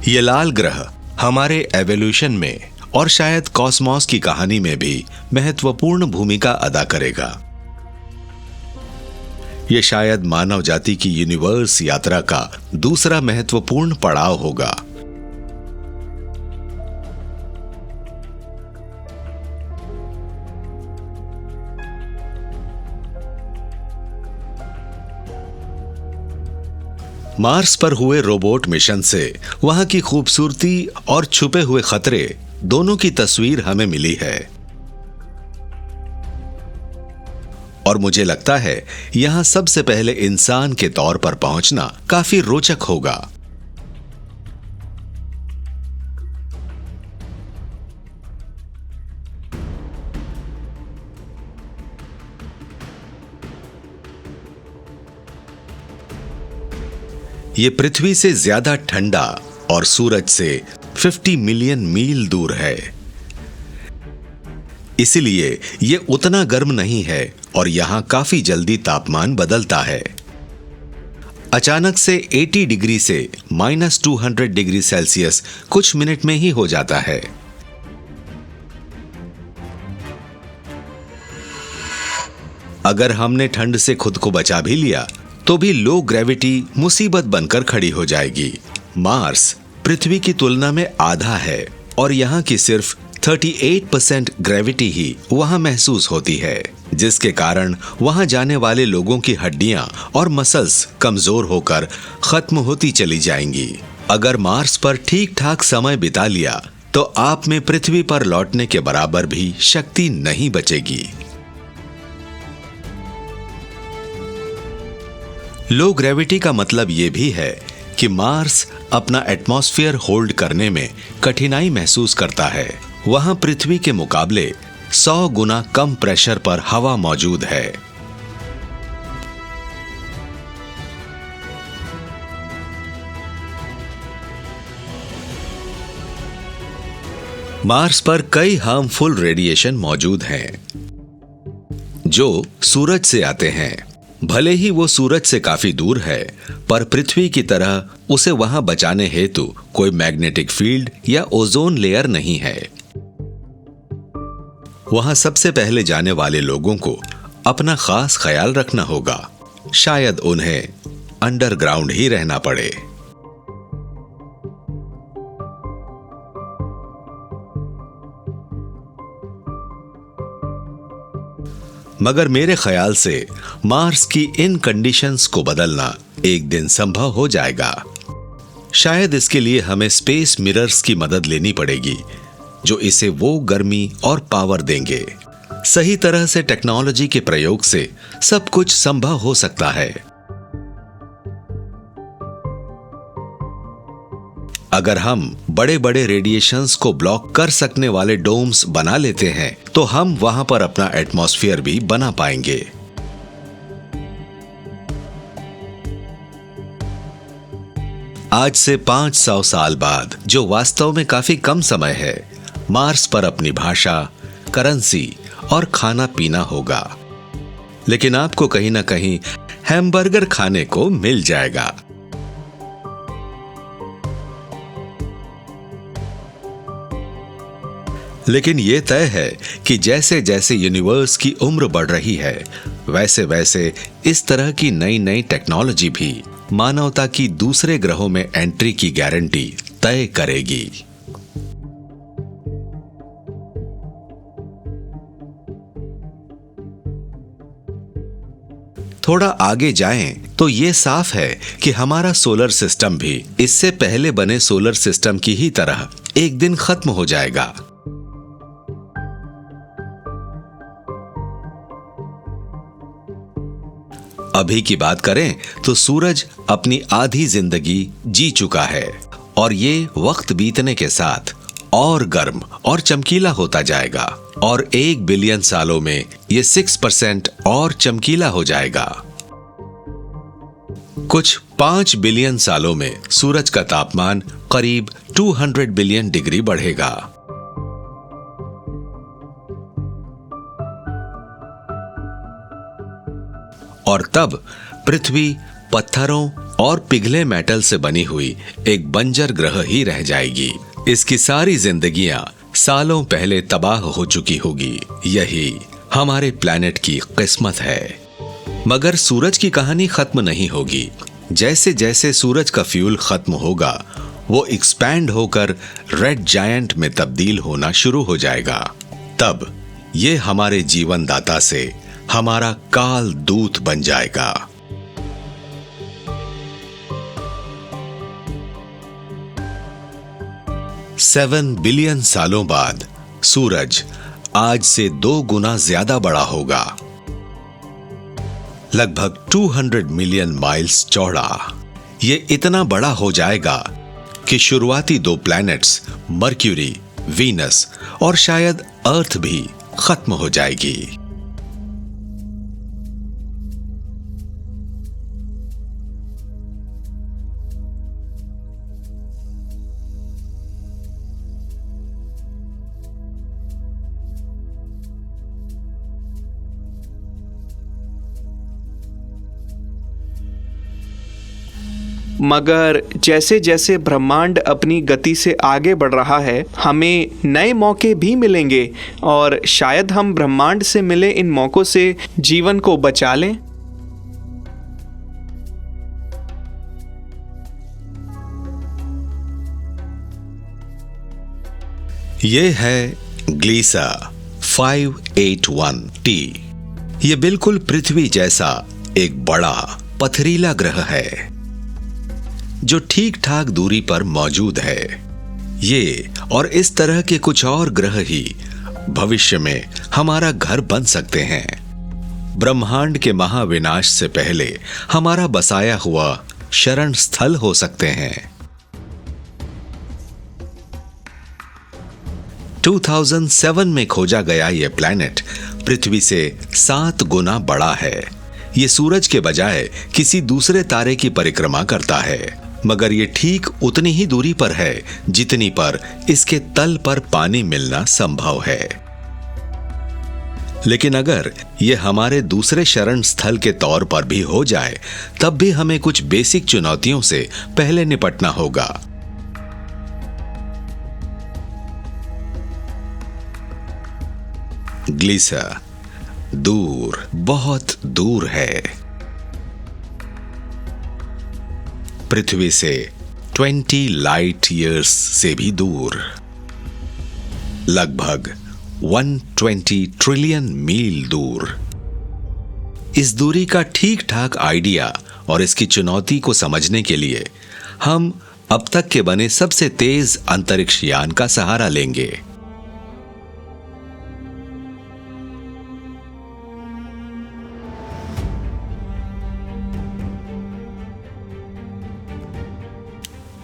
ये लाल ग्रह हमारे एवोल्यूशन में और शायद कॉस्मॉस की कहानी में भी महत्वपूर्ण भूमिका अदा करेगा। ये शायद मानव जाति की यूनिवर्स यात्रा का दूसरा महत्वपूर्ण पड़ाव होगा। मार्स पर हुए रोबोट मिशन से वहां की खूबसूरती और छुपे हुए खतरे दोनों की तस्वीर हमें मिली है और मुझे लगता है यहां सबसे पहले इंसान के तौर पर पहुंचना काफी रोचक होगा। ये पृथ्वी से ज्यादा ठंडा और सूरज से 50 मिलियन मील दूर है, इसलिए ये उतना गर्म नहीं है और यहां काफी जल्दी तापमान बदलता है। अचानक से 80 डिग्री से -200 डिग्री सेल्सियस कुछ मिनट में ही हो जाता है। अगर हमने ठंड से खुद को बचा भी लिया तो भी लो ग्रेविटी मुसीबत बनकर खड़ी हो जाएगी। मार्स पृथ्वी की तुलना में आधा है और यहाँ की सिर्फ 38% ग्रेविटी ही वहाँ महसूस होती है, जिसके कारण वहाँ जाने वाले लोगों की हड्डियां और मसल्स कमजोर होकर खत्म होती चली जाएंगी। अगर मार्स पर ठीक ठाक समय बिता लिया तो आप में पृथ्वी पर लौटने के बराबर भी शक्ति नहीं बचेगी। लो ग्रेविटी का मतलब यह भी है कि मार्स अपना एटमॉस्फेयर होल्ड करने में कठिनाई महसूस करता है। वहां पृथ्वी के मुकाबले 100 गुना कम प्रेशर पर हवा मौजूद है। मार्स पर कई हार्मफुल रेडिएशन मौजूद हैं जो सूरज से आते हैं। भले ही वो सूरज से काफी दूर है, पर पृथ्वी की तरह उसे वहां बचाने हेतु कोई मैग्नेटिक फील्ड या ओजोन लेयर नहीं है। वहां सबसे पहले जाने वाले लोगों को अपना खास ख्याल रखना होगा। शायद उन्हें अंडरग्राउंड ही रहना पड़े। मगर मेरे ख्याल से मार्स की इन कंडीशंस को बदलना एक दिन संभव हो जाएगा। शायद इसके लिए हमें स्पेस मिरर्स की मदद लेनी पड़ेगी, जो इसे वो गर्मी और पावर देंगे। सही तरह से टेक्नोलॉजी के प्रयोग से सब कुछ संभव हो सकता है। अगर हम बड़े बड़े रेडिएशंस को ब्लॉक कर सकने वाले डोम्स बना लेते हैं, तो हम वहां पर अपना एटमॉस्फेयर भी बना पाएंगे। आज से 500 साल बाद, जो वास्तव में काफी कम समय है, मार्स पर अपनी भाषा, करेंसी और खाना पीना होगा। लेकिन आपको कहीं ना कहीं हैमबर्गर खाने को मिल जाएगा। लेकिन यह तय है कि जैसे जैसे यूनिवर्स की उम्र बढ़ रही है, वैसे वैसे इस तरह की नई नई टेक्नोलॉजी भी मानवता की दूसरे ग्रहों में एंट्री की गारंटी तय करेगी। थोड़ा आगे जाएं तो यह साफ है कि हमारा सोलर सिस्टम भी इससे पहले बने सोलर सिस्टम की ही तरह एक दिन खत्म हो जाएगा। अभी की बात करें तो सूरज अपनी आधी जिंदगी जी चुका है और ये वक्त बीतने के साथ और गर्म और चमकीला होता जाएगा और 1 बिलियन सालों में ये 6% और चमकीला हो जाएगा। कुछ 5 बिलियन सालों में सूरज का तापमान करीब 200 बिलियन डिग्री बढ़ेगा। और तब पृथ्वी पत्थरों और पिघले मेटल से बनी हुई एक बंजर ग्रह ही रह जाएगी। इसकी सारी जिंदगियां सालों पहले तबाह हो चुकी होगी। यही हमारे प्लैनेट की किस्मत है। मगर सूरज की कहानी खत्म नहीं होगी। जैसे जैसे सूरज का फ्यूल खत्म होगा, वो एक्सपैंड होकर रेड जायंट में तब्दील होना शुरू हो जाएगा। तब ये हमारे जीवन दाता से हमारा काल दूत बन जाएगा। $7 बिलियन सालों बाद सूरज आज से 2 गुना ज्यादा बड़ा होगा, लगभग 200 मिलियन माइल्स चौड़ा। ये इतना बड़ा हो जाएगा कि शुरुआती 2 प्लैनेट्स मर्क्यूरी, वीनस और शायद अर्थ भी खत्म हो जाएगी। मगर जैसे जैसे ब्रह्मांड अपनी गति से आगे बढ़ रहा है, हमें नए मौके भी मिलेंगे और शायद हम ब्रह्मांड से मिले इन मौकों से जीवन को बचा लें। ये है ग्लीसा 581T। ये बिल्कुल पृथ्वी जैसा एक बड़ा पथरीला ग्रह है जो ठीक ठाक दूरी पर मौजूद है। ये और इस तरह के कुछ और ग्रह ही भविष्य में हमारा घर बन सकते हैं। ब्रह्मांड के महाविनाश से पहले हमारा बसाया हुआ शरण स्थल हो सकते हैं। 2007 में खोजा गया यह प्लैनेट पृथ्वी से 7 गुना बड़ा है। यह सूरज के बजाय किसी दूसरे तारे की परिक्रमा करता है, मगर यह ठीक उतनी ही दूरी पर है जितनी पर इसके तल पर पानी मिलना संभव है। लेकिन अगर यह हमारे दूसरे शरण स्थल के तौर पर भी हो जाए, तब भी हमें कुछ बेसिक चुनौतियों से पहले निपटना होगा। ग्लीसा दूर, बहुत दूर है। पृथ्वी से 20 लाइट ईयर्स से भी दूर, लगभग 120 ट्रिलियन मील दूर। इस दूरी का ठीक ठाक आइडिया और इसकी चुनौती को समझने के लिए हम अब तक के बने सबसे तेज अंतरिक्ष यान का सहारा लेंगे।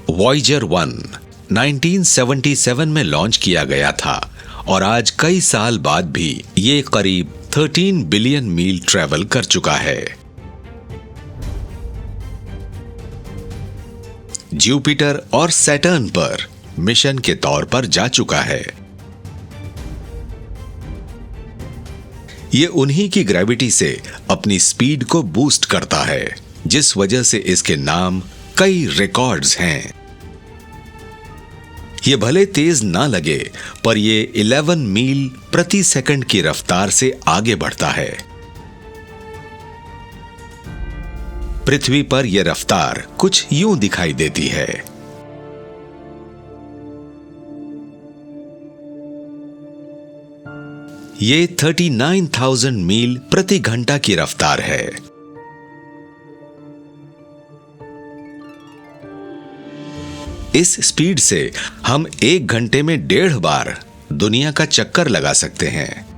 वॉयेजर 1 1977 में लॉन्च किया गया था और आज कई साल बाद भी ये करीब 13 बिलियन मील ट्रैवल कर चुका है। जुपिटर और सैटर्न पर मिशन के तौर पर जा चुका है। ये उन्हीं की ग्रेविटी से अपनी स्पीड को बूस्ट करता है, जिस वजह से इसके नाम कई रिकॉर्ड्स हैं। ये भले तेज ना लगे, पर ये 11 मील प्रति सेकंड की रफ्तार से आगे बढ़ता है। पृथ्वी पर यह रफ्तार कुछ यूं दिखाई देती है। ये 39,000 मील प्रति घंटा की रफ्तार है। इस स्पीड से हम 1 घंटे में 1.5 बार दुनिया का चक्कर लगा सकते हैं।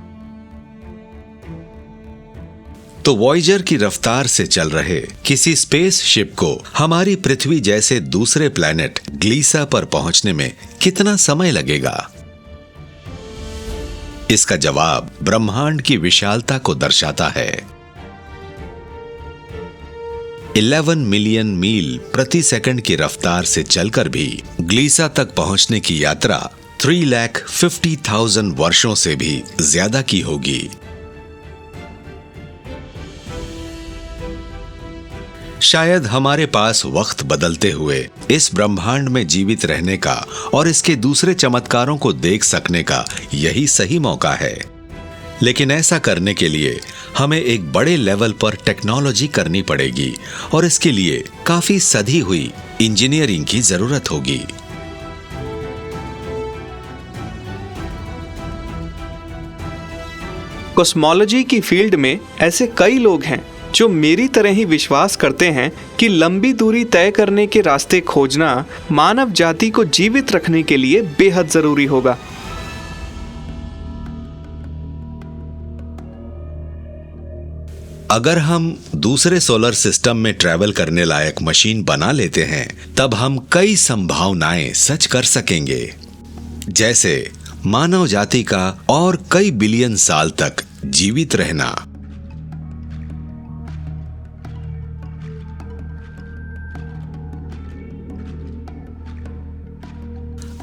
तो वॉयेजर की रफ्तार से चल रहे किसी स्पेस शिप को हमारी पृथ्वी जैसे दूसरे प्लैनेट ग्लीसा पर पहुंचने में कितना समय लगेगा? इसका जवाब ब्रह्मांड की विशालता को दर्शाता है। 11 मिलियन मील प्रति सेकंड की रफ्तार से चलकर भी ग्लीसा तक पहुंचने की यात्रा 3,50,000 वर्षों से भी ज्यादा की होगी। शायद हमारे पास वक्त बदलते हुए इस ब्रह्मांड में जीवित रहने का और इसके दूसरे चमत्कारों को देख सकने का यही सही मौका है। लेकिन ऐसा करने के लिए हमें एक बड़े लेवल पर टेक्नोलॉजी करनी पड़ेगी और इसके लिए काफी सधी हुई इंजीनियरिंग की जरूरत होगी। कॉस्मोलॉजी की फील्ड में ऐसे कई लोग हैं जो मेरी तरह ही विश्वास करते हैं कि लंबी दूरी तय करने के रास्ते खोजना मानव जाति को जीवित रखने के लिए बेहद जरूरी होगा। अगर हम दूसरे सोलर सिस्टम में ट्रैवल करने लायक मशीन बना लेते हैं, तब हम कई संभावनाएं सच कर सकेंगे, जैसे मानव जाति का और कई बिलियन साल तक जीवित रहना।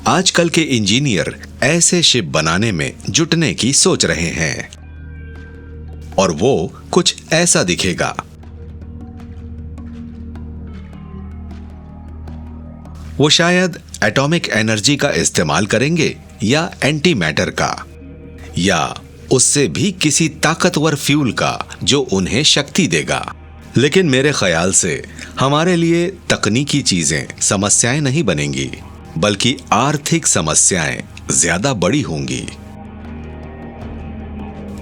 आजकल के इंजीनियर ऐसे शिप बनाने में जुटने की सोच रहे हैं और वो कुछ ऐसा दिखेगा। वो शायद एटॉमिक एनर्जी का इस्तेमाल करेंगे या एंटी मैटर का, या उससे भी किसी ताकतवर फ्यूल का जो उन्हें शक्ति देगा। लेकिन मेरे ख्याल से हमारे लिए तकनीकी चीजें समस्याएं नहीं बनेंगी, बल्कि आर्थिक समस्याएं ज्यादा बड़ी होंगी।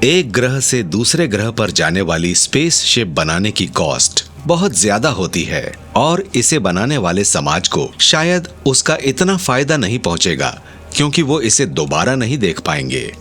एक ग्रह से दूसरे ग्रह पर जाने वाली स्पेस शिप बनाने की कॉस्ट बहुत ज्यादा होती है और इसे बनाने वाले समाज को शायद उसका इतना फायदा नहीं पहुंचेगा, क्योंकि वो इसे दोबारा नहीं देख पाएंगे।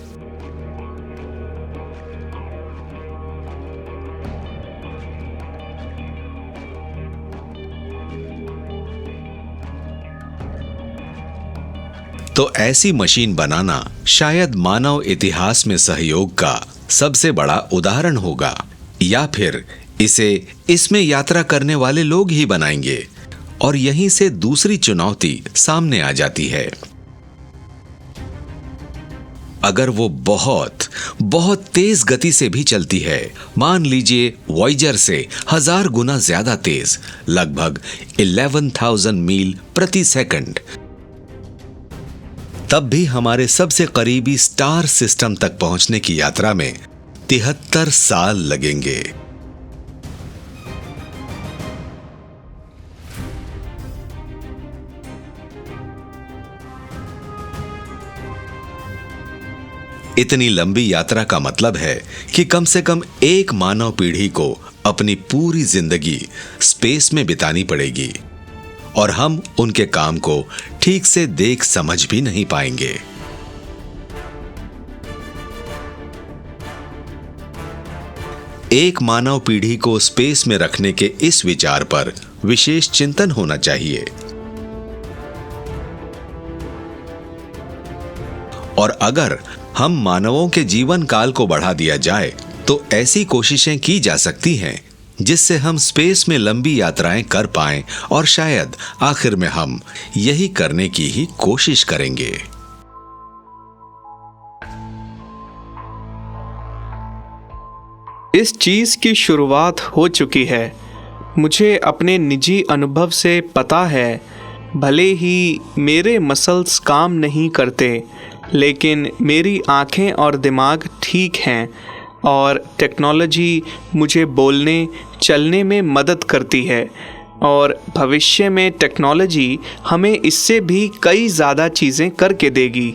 तो ऐसी मशीन बनाना शायद मानव इतिहास में सहयोग का सबसे बड़ा उदाहरण होगा, या फिर इसे इसमें यात्रा करने वाले लोग ही बनाएंगे। और यहीं से दूसरी चुनौती सामने आ जाती है। अगर वो बहुत बहुत तेज गति से भी चलती है, मान लीजिए वॉयेजर से 1000 गुना ज्यादा तेज, लगभग 11,000 मील प्रति सेकंड, तब भी हमारे सबसे करीबी स्टार सिस्टम तक पहुंचने की यात्रा में 73 साल लगेंगे। इतनी लंबी यात्रा का मतलब है कि कम से कम एक मानव पीढ़ी को अपनी पूरी जिंदगी स्पेस में बितानी पड़ेगी और हम उनके काम को ठीक से देख समझ भी नहीं पाएंगे। एक मानव पीढ़ी को स्पेस में रखने के इस विचार पर विशेष चिंतन होना चाहिए। और अगर हम मानवों के जीवन काल को बढ़ा दिया जाए तो ऐसी कोशिशें की जा सकती हैं जिससे हम स्पेस में लंबी यात्राएं कर पाएं और शायद आखिर में हम यही करने की ही कोशिश करेंगे। इस चीज की शुरुआत हो चुकी है। मुझे अपने निजी अनुभव से पता है, भले ही मेरे मसल्स काम नहीं करते, लेकिन मेरी आंखें और दिमाग ठीक हैं और टेक्नोलॉजी मुझे बोलने चलने में मदद करती है और भविष्य में टेक्नोलॉजी हमें इससे भी कई ज़्यादा चीज़ें करके देगी।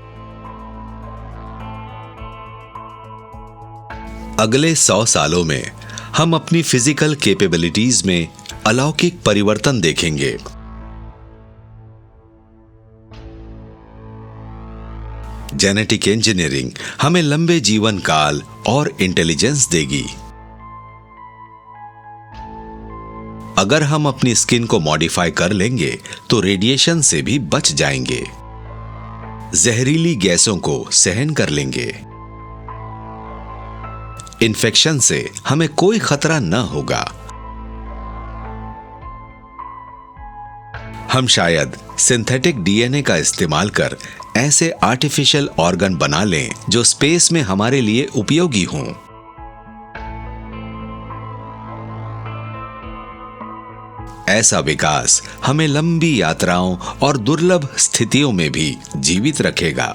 अगले 100 सालों में हम अपनी फिजिकल कैपेबिलिटीज में अलौकिक परिवर्तन देखेंगे। जेनेटिक इंजीनियरिंग हमें लंबे जीवन काल और इंटेलिजेंस देगी। अगर हम अपनी स्किन को मॉडिफाई कर लेंगे तो रेडिएशन से भी बच जाएंगे, जहरीली गैसों को सहन कर लेंगे, इन्फेक्शन से हमें कोई खतरा न होगा। हम शायद सिंथेटिक डीएनए का इस्तेमाल कर ऐसे आर्टिफिशियल ऑर्गन बना लें जो स्पेस में हमारे लिए उपयोगी हों। ऐसा विकास हमें लंबी यात्राओं और दुर्लभ स्थितियों में भी जीवित रखेगा।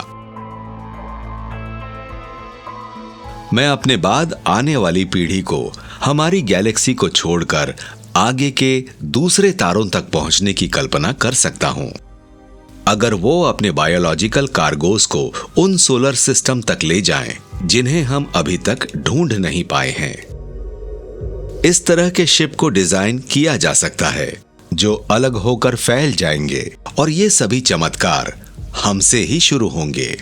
मैं अपने बाद आने वाली पीढ़ी को हमारी गैलेक्सी को छोड़कर आगे के दूसरे तारों तक पहुंचने की कल्पना कर सकता हूं। अगर वो अपने बायोलॉजिकल कार्गोस को उन सोलर सिस्टम तक ले जाएं, जिन्हें हम अभी तक ढूंढ नहीं पाए हैं। इस तरह के शिप को डिजाइन किया जा सकता है जो अलग होकर फैल जाएंगे और ये सभी चमत्कार हमसे ही शुरू होंगे।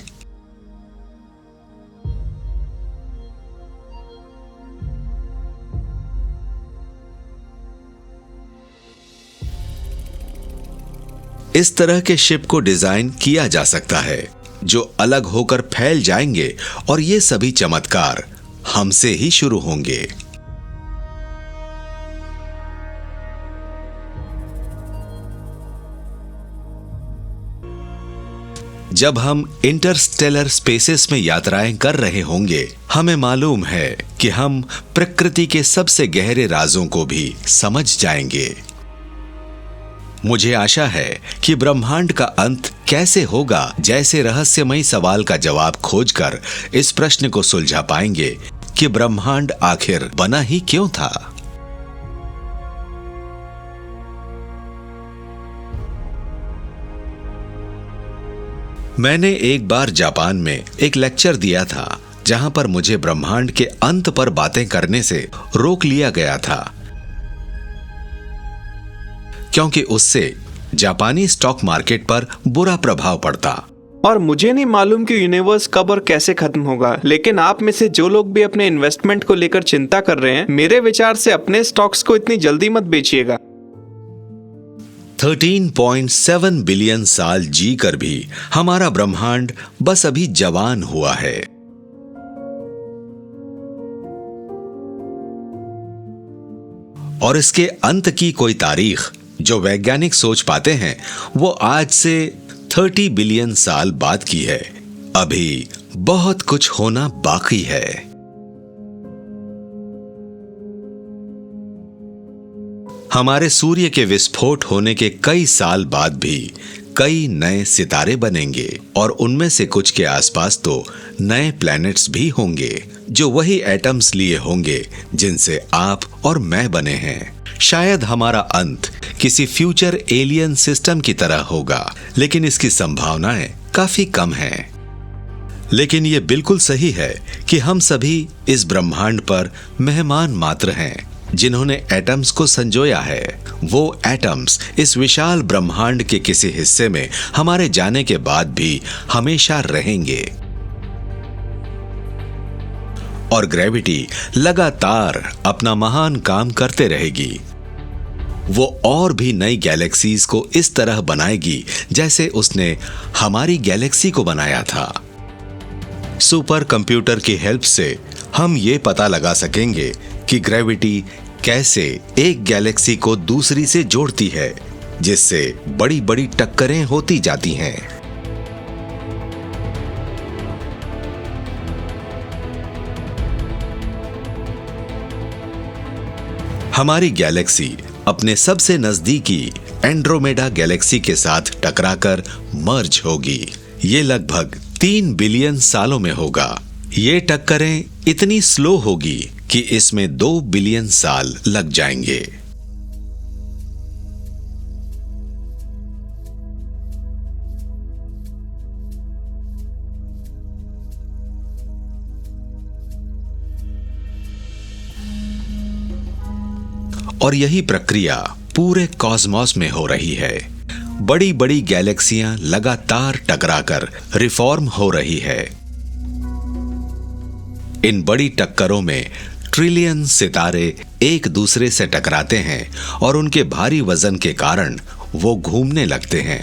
इस तरह के शिप को डिजाइन किया जा सकता है जो अलग होकर फैल जाएंगे और ये सभी चमत्कार हमसे ही शुरू होंगे। जब हम इंटरस्टेलर स्पेसेस में यात्राएं कर रहे होंगे, हमें मालूम है कि हम प्रकृति के सबसे गहरे राजों को भी समझ जाएंगे। मुझे आशा है कि ब्रह्मांड का अंत कैसे होगा जैसे रहस्यमयी सवाल का जवाब खोजकर इस प्रश्न को सुलझा पाएंगे कि ब्रह्मांड आखिर बना ही क्यों था। मैंने एक बार जापान में एक लेक्चर दिया था जहां पर मुझे ब्रह्मांड के अंत पर बातें करने से रोक लिया गया था, क्योंकि उससे जापानी स्टॉक मार्केट पर बुरा प्रभाव पड़ता। और मुझे नहीं मालूम कि यूनिवर्स कब और कैसे खत्म होगा, लेकिन आप में से जो लोग भी अपने इन्वेस्टमेंट को लेकर चिंता कर रहे हैं, मेरे विचार से अपने स्टॉक्स को इतनी जल्दी मत बेचिएगा। 13.7 बिलियन साल जीकर भी हमारा ब्रह्मांड बस अभी जवान हुआ है। और इसके अंत की कोई तारीख जो वैज्ञानिक सोच पाते हैं वो आज से 30 बिलियन साल बाद की है। अभी बहुत कुछ होना बाकी है। हमारे सूर्य के विस्फोट होने के कई साल बाद भी कई नए सितारे बनेंगे और उनमें से कुछ के आसपास तो नए प्लैनेट्स भी होंगे जो वही एटम्स लिए होंगे जिनसे आप और मैं बने हैं। शायद हमारा अंत किसी फ्यूचर एलियन सिस्टम की तरह होगा, लेकिन इसकी संभावनाएं काफी कम हैं। लेकिन यह बिल्कुल सही है कि हम सभी इस ब्रह्मांड पर मेहमान मात्र हैं जिन्होंने एटम्स को संजोया है। वो एटम्स इस विशाल ब्रह्मांड के किसी हिस्से में हमारे जाने के बाद भी हमेशा रहेंगे और ग्रेविटी लगातार अपना महान काम करते रहेगी। वो और भी नई गैलेक्सीज को इस तरह बनाएगी जैसे उसने हमारी गैलेक्सी को बनाया था। सुपर कंप्यूटर की हेल्प से हम ये पता लगा सकेंगे कि ग्रेविटी कैसे एक गैलेक्सी को दूसरी से जोड़ती है, जिससे बड़ी बड़ी टक्करें होती जाती हैं। हमारी गैलेक्सी अपने सबसे नजदीकी एंड्रोमेडा गैलेक्सी के साथ टकराकर मर्ज होगी। ये लगभग 3 बिलियन सालों में होगा। ये टक्करें इतनी स्लो होगी कि इसमें 2 बिलियन साल लग जाएंगे। और यही प्रक्रिया पूरे कॉस्मॉस में हो रही है। बड़ी बड़ी गैलेक्सियां लगातार टकराकर रिफॉर्म हो रही है। इन बड़ी टक्करों में ट्रिलियन सितारे एक दूसरे से टकराते हैं और उनके भारी वजन के कारण वो घूमने लगते हैं।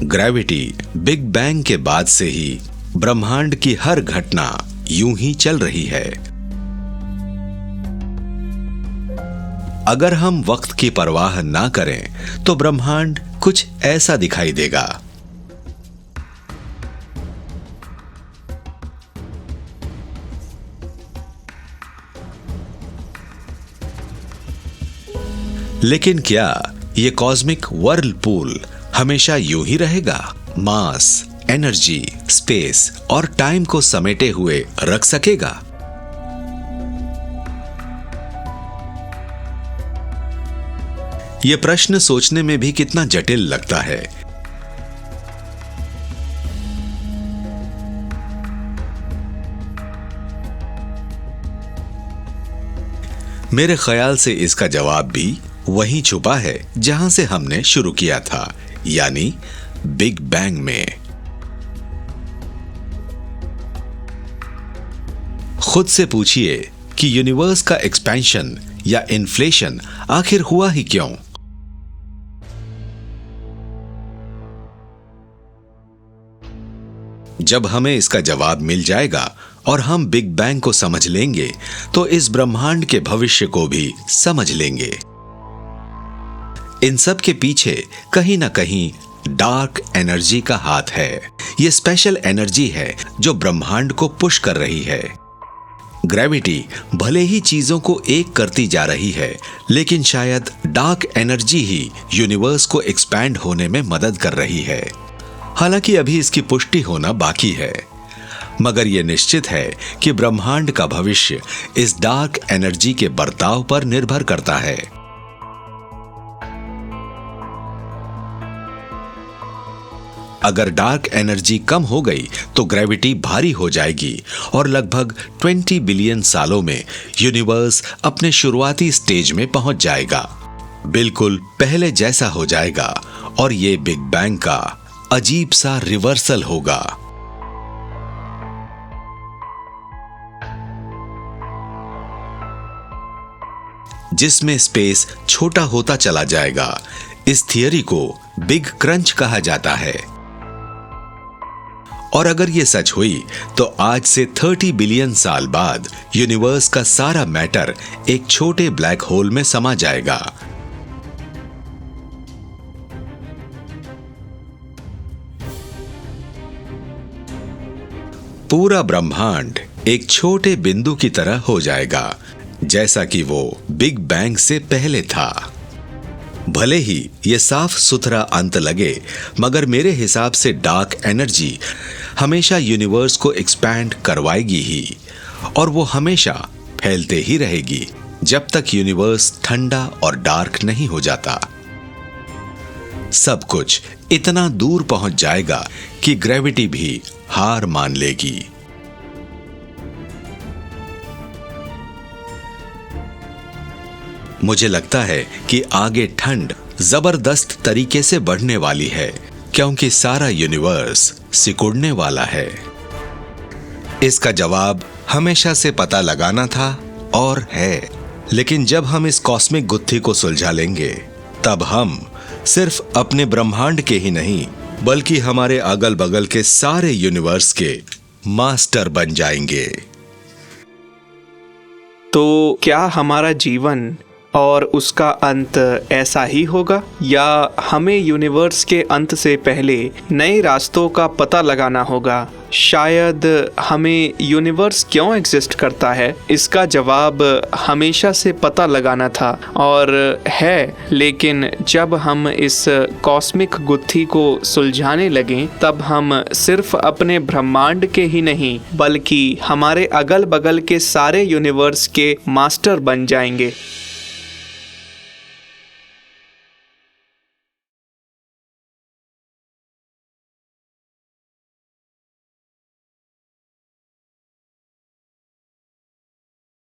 ग्रेविटी बिग बैंग के बाद से ही ब्रह्मांड की हर घटना यूं ही चल रही है। अगर हम वक्त की परवाह ना करें तो ब्रह्मांड कुछ ऐसा दिखाई देगा। लेकिन क्या यह कॉस्मिक व्हर्लपूल हमेशा यूं ही रहेगा? मास, एनर्जी, स्पेस और टाइम को समेटे हुए रख सकेगा? यह प्रश्न सोचने में भी कितना जटिल लगता है। मेरे ख्याल से इसका जवाब भी वहीं छुपा है जहां से हमने शुरू किया था, यानी बिग बैंग में। खुद से पूछिए कि यूनिवर्स का एक्सपेंशन या इन्फ्लेशन आखिर हुआ ही क्यों? जब हमें इसका जवाब मिल जाएगा और हम बिग बैंग को समझ लेंगे तो इस ब्रह्मांड के भविष्य को भी समझ लेंगे। इन सब के पीछे कहीं ना कहीं डार्क एनर्जी का हाथ है। यह स्पेशल एनर्जी है जो ब्रह्मांड को पुश कर रही है। ग्रेविटी भले ही चीजों को एक करती जा रही है, लेकिन शायद डार्क एनर्जी ही यूनिवर्स को एक्सपैंड होने में मदद कर रही है। हालांकि अभी इसकी पुष्टि होना बाकी है, मगर यह निश्चित है कि ब्रह्मांड का भविष्य इस डार्क एनर्जी के बर्ताव पर निर्भर करता है। अगर डार्क एनर्जी कम हो गई तो ग्रेविटी भारी हो जाएगी और लगभग 20 बिलियन सालों में यूनिवर्स अपने शुरुआती स्टेज में पहुंच जाएगा, बिल्कुल पहले जैसा हो जाएगा और यह बिग बैंग का अजीब सा रिवर्सल होगा। जिसमें स्पेस छोटा होता चला जाएगा। इस थियरी को बिग क्रंच कहा जाता है। और अगर यह सच हुई तो आज से 30 बिलियन साल बाद यूनिवर्स का सारा मैटर एक छोटे ब्लैक होल में समा जाएगा। पूरा ब्रह्मांड एक छोटे बिंदु की तरह हो जाएगा, जैसा कि वो बिग बैंग से पहले था। भले ही ये साफ सुथरा अंत लगे, मगर मेरे हिसाब से डार्क एनर्जी हमेशा यूनिवर्स को एक्सपैंड करवाएगी ही, और वो हमेशा फैलते ही रहेगी जब तक यूनिवर्स ठंडा और डार्क नहीं हो जाता। सब कुछ इतना दूर पहुंच जाएगा कि ग्रेविटी भी हार मान लेगी। मुझे लगता है कि आगे ठंड जबरदस्त तरीके से बढ़ने वाली है, क्योंकि सारा यूनिवर्स सिकुड़ने वाला है। इसका जवाब हमेशा से पता लगाना था और है, लेकिन जब हम इस कॉस्मिक गुत्थी को सुलझा लेंगे, तब हम सिर्फ अपने ब्रह्मांड के ही नहीं, बल्कि हमारे अगल बगल के सारे यूनिवर्स के मास्टर बन जाएंगे। तो क्या हमारा जीवन और उसका अंत ऐसा ही होगा, या हमें यूनिवर्स के अंत से पहले नए रास्तों का पता लगाना होगा? शायद हमें यूनिवर्स क्यों एग्जिस्ट करता है, इसका जवाब हमेशा से पता लगाना था और है, लेकिन जब हम इस कॉस्मिक गुत्थी को सुलझाने लगें, तब हम सिर्फ अपने ब्रह्मांड के ही नहीं, बल्कि हमारे अगल बगल के सारे यूनिवर्स के मास्टर बन जाएंगे।